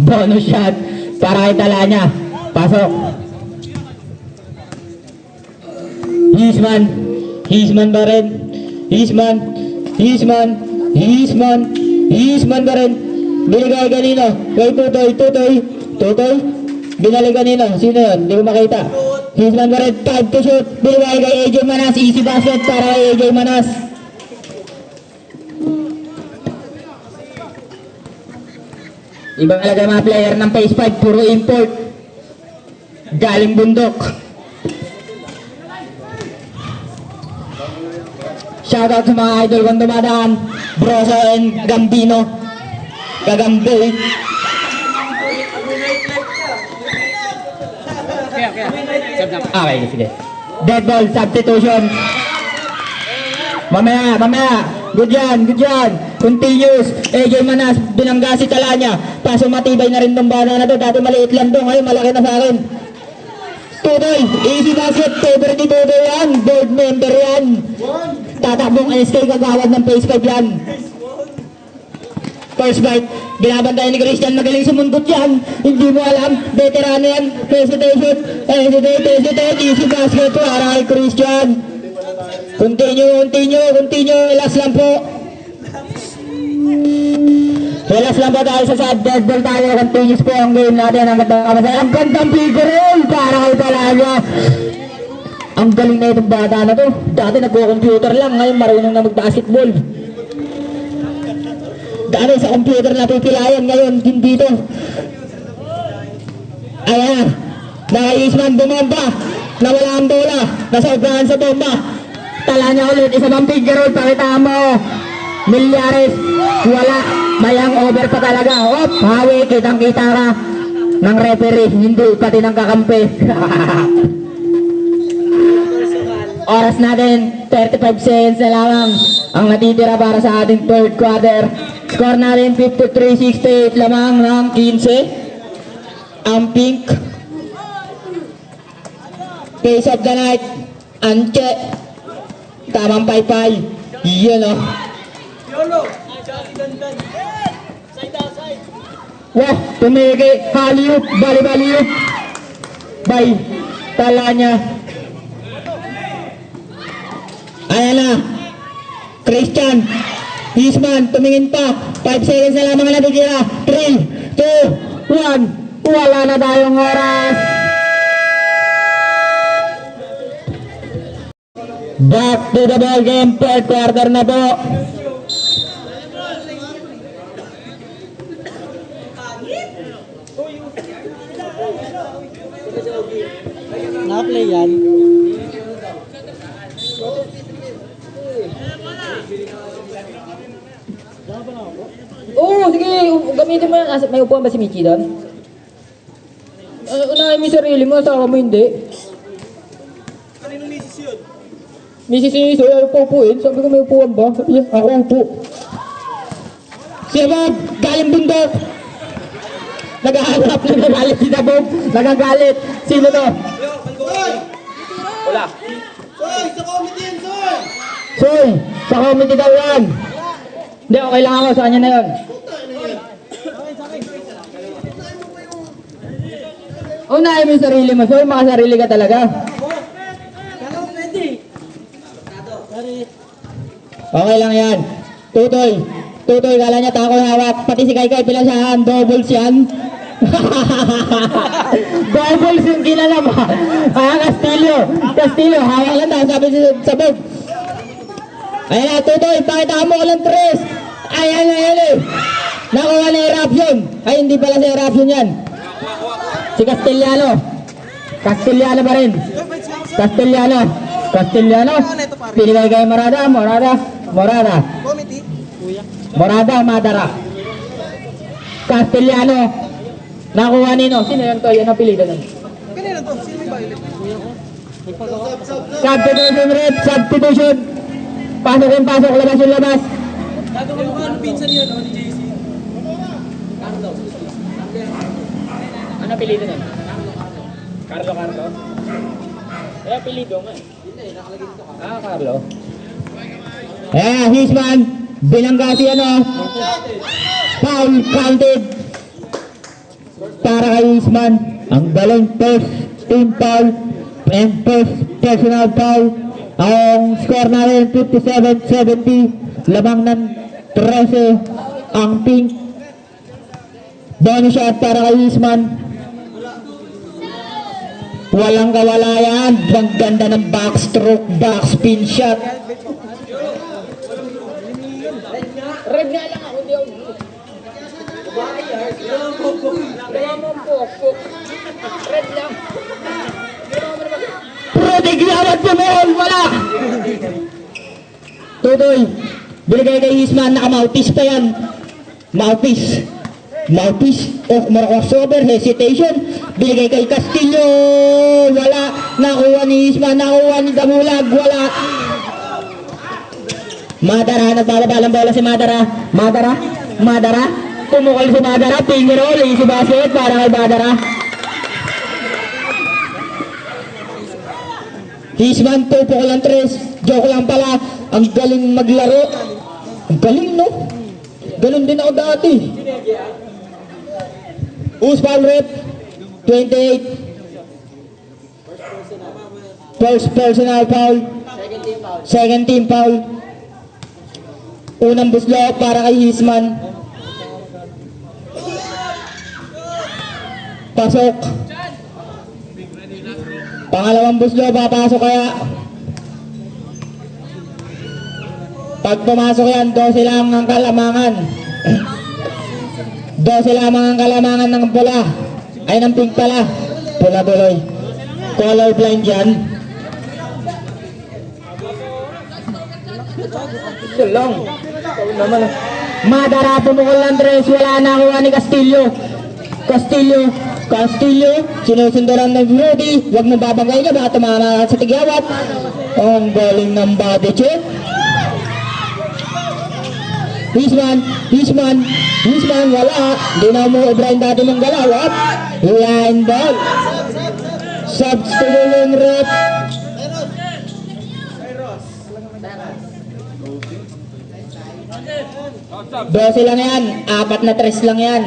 Bonus shot para kay tala niya. Pasok. Hisman. Hisman ba rin? Hisman. Hisman. Hisman. Hisman ba rin? Binigay kanino? Kay Tutoy. Tutoy. Tutoy. Binalik kanino? Sino yun? Hindi ko makita. Hisman ba rin? 5 to shoot. Binigay kay AJ Manas. Easy basket para kay AJ Manas. Ibang talaga mga player ng Phase 5, puro import. Galing bundok. Shoutout sa mga idol kong dumadaan. Broso and Gambino. Gagamboy. Okay, sige. Dead ball, substitution. Mamaya. Good yan. Continuous. AJ Manas, binangga si Talanya. Paso matibay na rin tong bana na to. Dati maliit lang to, ngayon malaki na sa akin. Tutoy, easy basket. Favorite ni Tutoy yan. Board member yan. Tatakbong SK kagawad ng Phase 5 yan. First bite, binabantayan ni Christian, magaling sumundot yan. Hindi mo alam, veterano yan. Hesitate, easy basket para kay Christian. Continue. Relax lang po. Relax lang po tayo sa side. Dead ball tayo. Continuous po ang game natin. Ang gandang figure roll para kay Talaga. Ang galing na itong bata na to. Dati nagko-computer lang. Ngayon marunong na mag-basketball. Dati sa computer na pipilayan. Ngayon din dito. Ayan. Nakaisman bumamba. Nawala ang bola. Nasobrahan sa bomba. Tala niya ulit, isa bang figure roll, pakita mo. Milyares, wala, mayang over pa talaga. Op, hawi, kitang-kita ka ng referee, hindi pati ng kakampi. Oras natin, 35 seconds na lamang ang natitira para sa ating third quarter. Score natin 53-68 lamang ng 15. Ang pink. Pace of the night, Anche. Tamang paypay. Yan o. Wah, tumigi. Haliup. Bali-baliup. Bay. Tala niya. Ayan na. Christian. Hisman. Tumingin pa. 5 seconds na lamang na natitira. 3, 2, 1. Wala na tayong oras. Back to the ball game, third quarter na po. Naka-play yan. Oo, sige, gamitin mo yan. May upuan ba si Michi doon? Unahin mo yung sarili mo, saka mo hindi. Misis ni Isoy, ayaw pa upuin. Sabi ko may upuan ba? Sabi niya, ako upo. Si Bob, galing bundok. Nagahanap, nagagalit si Bob. Nagagalit. Sino to? Wala. Soy, sa committee daw yan. Hindi, okay lang ako. Sa kanya na yun. Unahin mo yung sarili mo. Soy, makasarili ka talaga. Okay lang yan. Tutoy, kala niya tako hawak. Pati si Kaykay, pilasyahan. Doubles yan. Doubles yung kilala mo. Castillo, hawak lang daw. Sabi sa Bob. Ayan na, Tutoy, pakita mo ko lang tres. Ayan eh. Nakuha na eruption. Ay, hindi pala sa eruption yan. Si Castellano pa rin. Castellano. Binigay kay Morada. Morada, Madara. Castellano. Nakuha nino. Sino yun to? Yan ang pilitan nun. Substitution rep. Substitution. Pasok yung pasok. Labas yung labas. Ano apelido nun? Carlo. Eh, apelido nga. Carlo. Hisman. Binangga si ano. Foul counted. Para kay Hisman. Ang galing first team foul and first personal foul. Ang score natin 57-70. Lamang ng 13 ang pink. Bonus shot para kay Hisman. Walang kawalayan. Ang ganda ng backstroke, backspin shot. Red nga lang ako, di ako. Red lang. Protigyawat pumuhol, wala! Tutoy, binigay kay Hisman, nakamautis pa yan. Mautis. Oh, crossover, hesitation. Binigay kay Castillo, wala. Nakuha ni Hisman, nakuha ni Damulag, wala. Madara, nagbababalang bola si Madara. Madara. Pumukol si Madara, finger roll, easy basket para kay Madara. Hisman, pupukol ang tres. Joke lang pala. Ang galing maglaro. Ang galing, no? Ganon din ako dati. Who's foul rep? 28. First personal foul. Second team foul. Unang buslo para kay Hisman. Pasok. Pangalawang buslo, papasok kaya. Pag pumasok yan, 12 lang ang kalamangan. 12 lamang ang kalamangan ng pula. Ay, ng pink pala. Pula tuloy. Colorblind yan. Ito lang. Madara, pumukol ng tres. Wala na kuha ni Castillo. Castillo, sinusunduran ng Rudy. Huwag mo babagay niya, baka tumama sa tigyawat. Ang galing ng body check. Hisman, wala. Hindi na umuobra yung dati ng galaw. Up. Line ball. Substitution rep. Dose lang yan. 4 na 3 lang yan.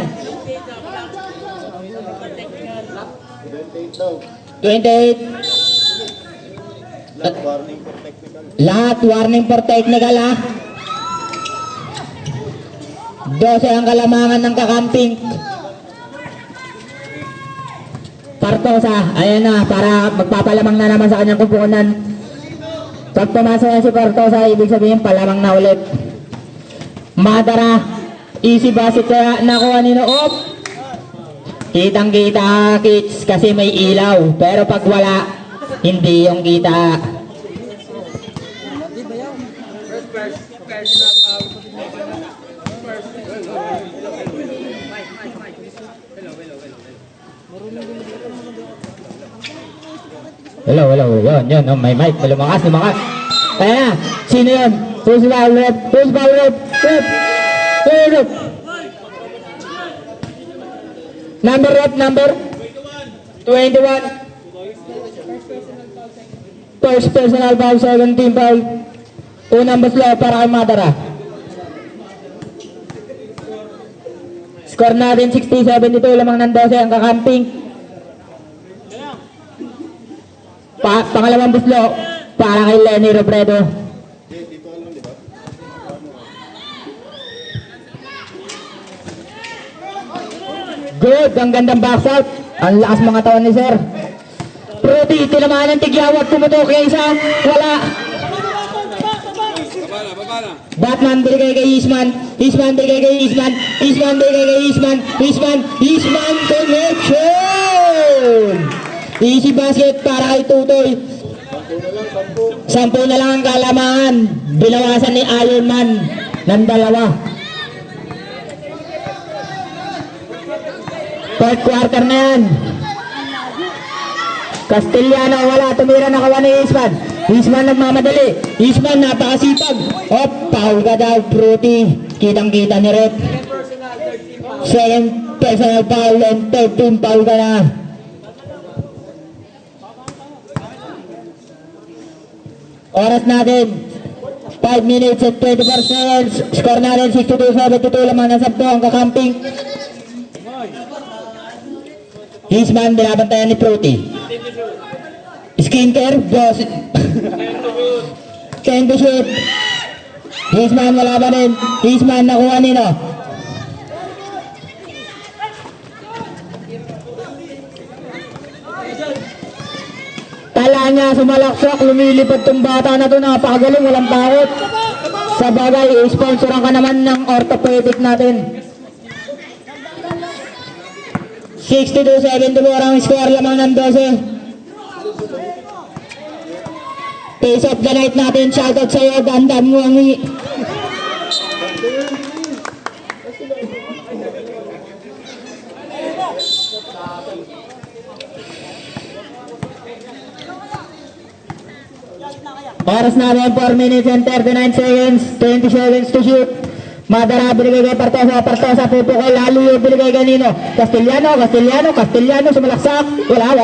28. Lahat warning for technical ha. 12 ang kalamangan ng kakamping. Partosa, ayan na, para magpapalamang na naman sa kanyang kupunan. Pag pumasok yan si Partosa, ibig sabihin palamang na ulit. Madara, easy basket kaya nakuha ni Noob. Kitang kita kids kasi may ilaw, pero pag wala, hindi yung kita. Hello, yun, oh, may mic, lumakas. Ayan na, sino yun? Who's foul rep? Rep. Number 21. First personal foul, second team foul. Unang baslo para kay Madara. Score natin 60-72, lamang ng 12 ang kakamping. Pangalawang baslo para kay Lenny Robredo. Good, ang gandang box out. Ang lakas mga tawan ni Sir. Rudy, tinamaan ng tigyawat, pumutok kay isa. Wala. Batman binigay kay Hisman. Hisman connection. Easy basket para kay Tutoy. 10 na lang ang kalamangan. Binawasan ni Iron Man ng 2. Third quarter na yan. Castellano wala, tumira na kawan ni Isman. Isman nagmamadali. Isman napakasipag. Op, foul ka daw, Fruity. Kitang-kita ni Rep. Second personal foul and third team foul ka na. Oras natin 5 minutes and 24 seconds. Score natin 62-72 lamang ng 10 ang kakamping. Hisman binabantayan ni Fruity. Skincare, boss. Can't be shoot. Hisman wala ba rin? Hisman nakuha nino. Tala niya, sumalaksak, lumilipad tong bata na to, napakagaling, walang takot. Sa bagay, sponsoran ka naman ng orthopedic natin. 62-74 ang score lamang ng 12. Pace of the night natin, shoutout sa'yo, Dandan Muangi. Oras namin 4 minutes and 39 seconds, 20 seconds to shoot. Madara binigay kay Partosa, Partosa pupukol, Laliyo binigay kay Nino. Castellano, sumalaksak. Wala.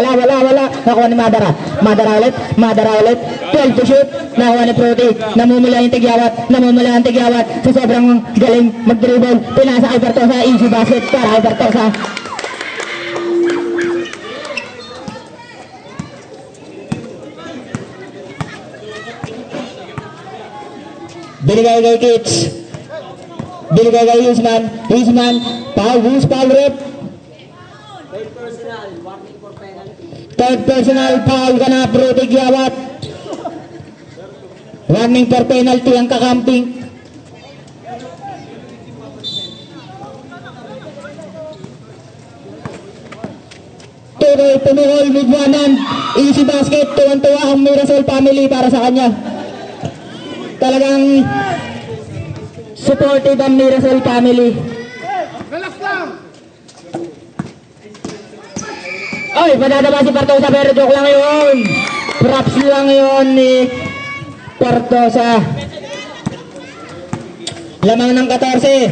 Nakuha ni Madara. Madara ulit. 12 to shoot. Nakuha ni Fruity. Namumula yung tigyawat. Sa sobrang galing mag-dribble. Pinasa kay Partosa, easy basket para kay Partosa. Binigay kay Kitts. Binigay kay Hisman. Foul rep. Third personal foul ka na, Fruity Giawat. Warning for penalty ang kakamping. Tuloy, pumuhol with one hand. Easy basket. Tuwan-tuwa ang Mirasol family para sa kanya. Talagang supportive ang Mirasol family. Relax lang! Oy, madadaba si Partosa pero joke lang yun. Props lang yun ni Partosa. Lamang ng 14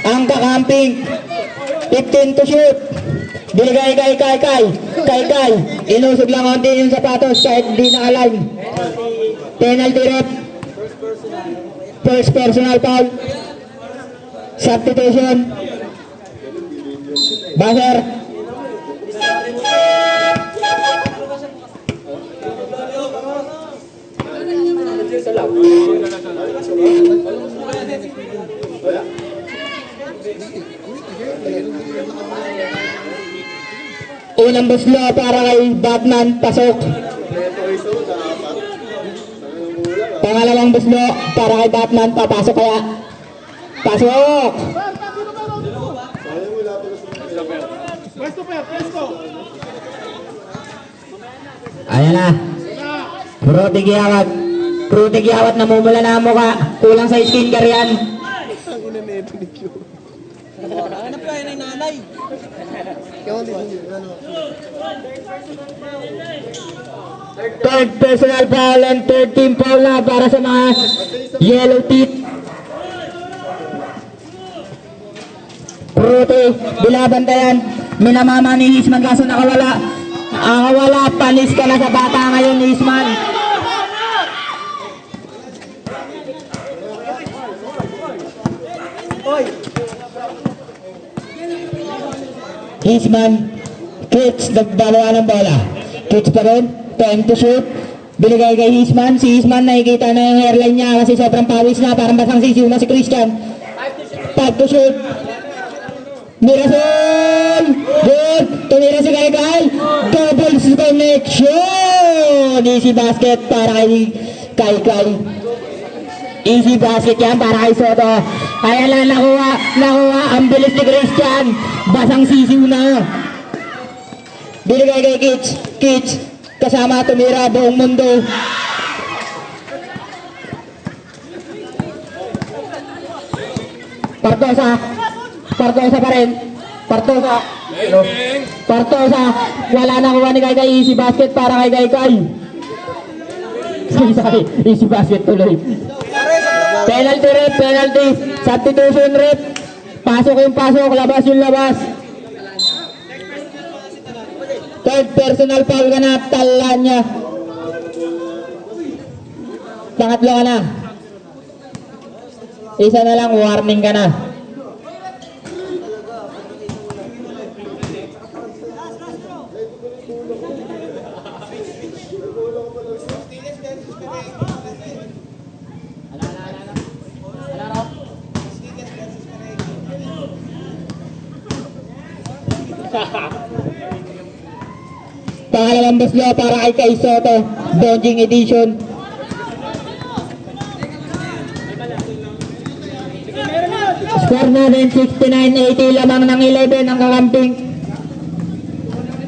ang kakamping. 15 to shoot. Binigay kay Kai. Inusog lang konti yung sapatos kahit di na-align. Penalty rep. First personal foul. Substitution. Buzzer. Unang buslo para kay Batman, pasok. Pangalawang buslo para kay Batman, papasok kaya. Pasok! Ayan na. Fruity Giawat, namumula na ang mukha. Kulang sa skin care yan. Hanap kayo ng nanay. Third personal foul and third team foul na para sa mga yellow teeth. Fruity, binabantayan. Minamama ni Hisman kaso nakawala. Panis ka na sa bata ngayon, Hisman. Hisman, Kitts, nagbabawa ng bola. Kitts pa rin, time to shoot. Binigay kay Hisman. Si Hisman nakikita na yung hairline niya kasi sobrang pawis na. Parang basang sisiw na si Christian. 5 to shoot. Mirasol! Good! Tumira si Kai. Double connection! Easy basket para kay Kai. Easy basket yan para kay Soto. Ayan lang, nakuha. Ang bilis ni Christian. Basang sisiw na. Binigay kay Kitts. kasama tumira buong mundo. Partosa pa rin. Partosa, wala na kuha ni Kaykay, easy basket para kay Kaykay. Sorry, easy basket tuloy. Penalty, substitution rep. Pasok yung pasok, labas yung labas. Third personal foul ka na, tala niya. Pangatlo ka na. Isa na lang, warning ka na. Pangalawang baslo para kay Kai Soto, Donjing Edition. Score natin 69-80, lamang ng 11 ang kakamping.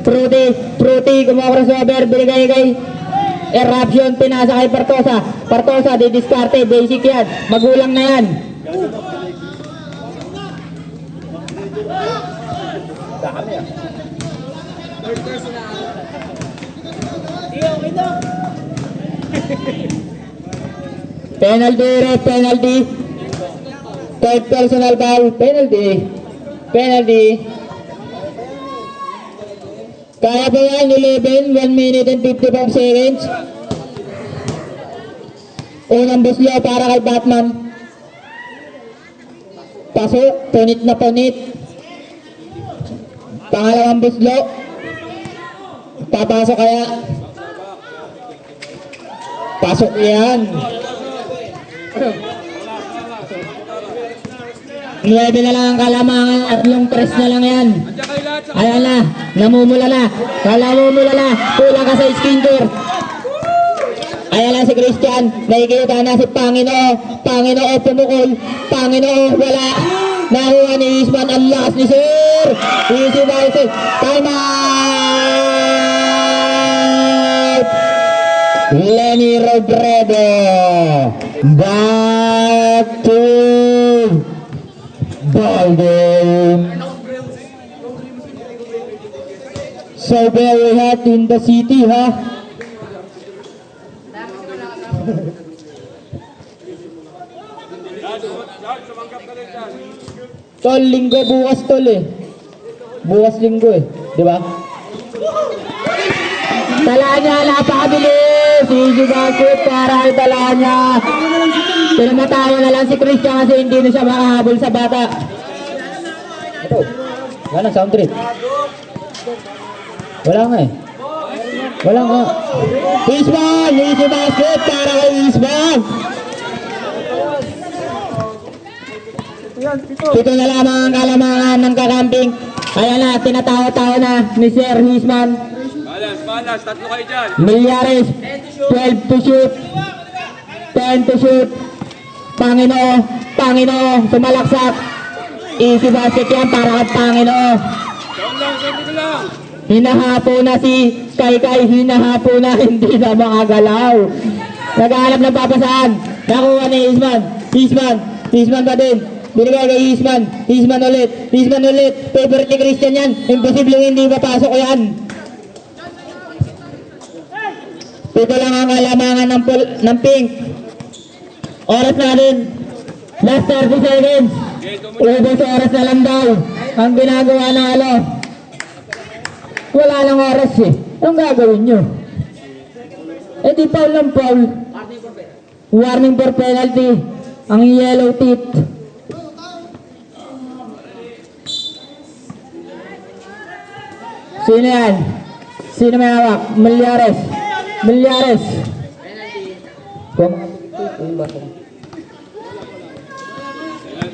Fruity, kumo-crossover, binigay kay Eruption, pinasa kay Partosa, didiskarte, basic yan, magulang na yan. Penalty. Third personal foul, penalty. Kaya ba yan, 11, 1 minute and 55 seconds. Unang buslo para kay Batman. Pasok, punit na punit. Pangalawang buslo. Papasok kaya. Pasok yan. 9 na lang ang kalamangan at yung press na lang yan. Ayan na, namumula na. Kulang ka sa skinker. Ayan na si Christian. Nakikita na si Panginoon pumukol. Wala. Nakuha ni Isman ang last ni Sir. Easy ball. Time out. Lenny Robredo. Back to ball game. So very hot in the city, ha? Tol, linggo bukas tol eh. Bukas linggo eh, di ba? Talanya, napakabilis! Easy basket para kay Talanya. Pinamatawa na lang si Christian kasi hindi na siya makahabol sa bata. Ito, wala na sound trip. Wala nga eh. Isman! Easy basket para kay Isman! Ito na lamang ang kalamangan ng kakamping. Ayan na, tinatawa-tawa na ni Sir Isman. Balas, tatlo kayo dyan. Milyares, 12 to shoot. 10 to shoot. Panginoon, sumalaksak. Easy basket yan para kay Panginoon. Hinahapo na si Kaykay, hindi na makagalaw. Naghahanap ng papasaan. Nakuha ni Isman pa din. Binigay kay Isman ulit. Favorite ni Christian yan. Imposible hindi mapasok yan. Ito lang ang kalamangan ng pink. Oras natin. Last 30 seconds. Ubos oras na lang daw. Ang ginagawa ng wala lang oras eh. Anong gagawin nyo? Eh di foul ng foul. Warning for penalty. Ang yellow teeth. Sino yan? Sino may hawak? Milyares.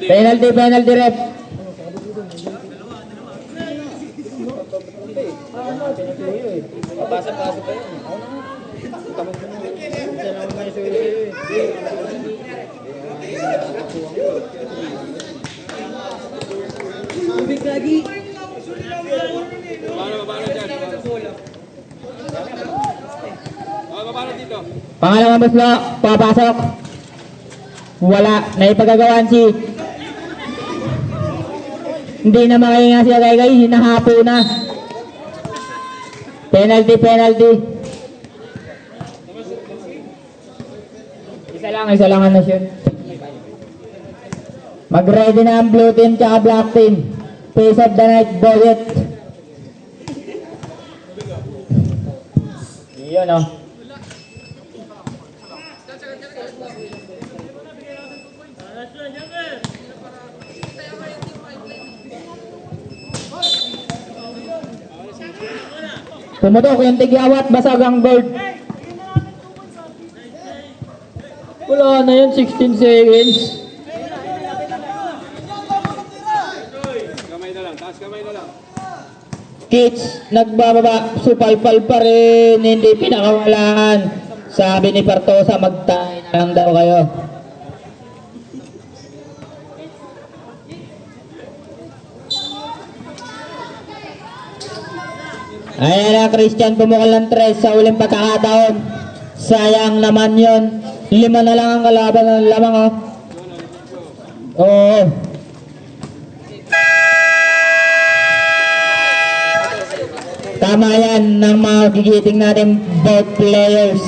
Penalty rep. Paano dyan? Baba na dito. Pangalawang baslo, papasok. Wala, naipagagawan si... Hindi na makahinga si Agay-Gay, hinahapo na. Penalty, penalty. Isa lang ang na-shoot. Mag-ready na ang blue team tsaka black team. Face of the night, Boyet. Yun o. Pumutok yung tigyawat, basag ang board. Wala na yun, 16 seconds. Kamay na lang, taas kamay na lang. Kids, nagbababa, supalpal pa rin, hindi pinakawalaan. Sabi ni Partosa, magtayo na lang daw kayo. Ayan na, Christian, bumukal ng 3 sa uling pagkakataon. Sayang naman yun. 5 na lang ang kalaban ng lamang, oh. Oo. Tama yan ng mga gigiting natin both players.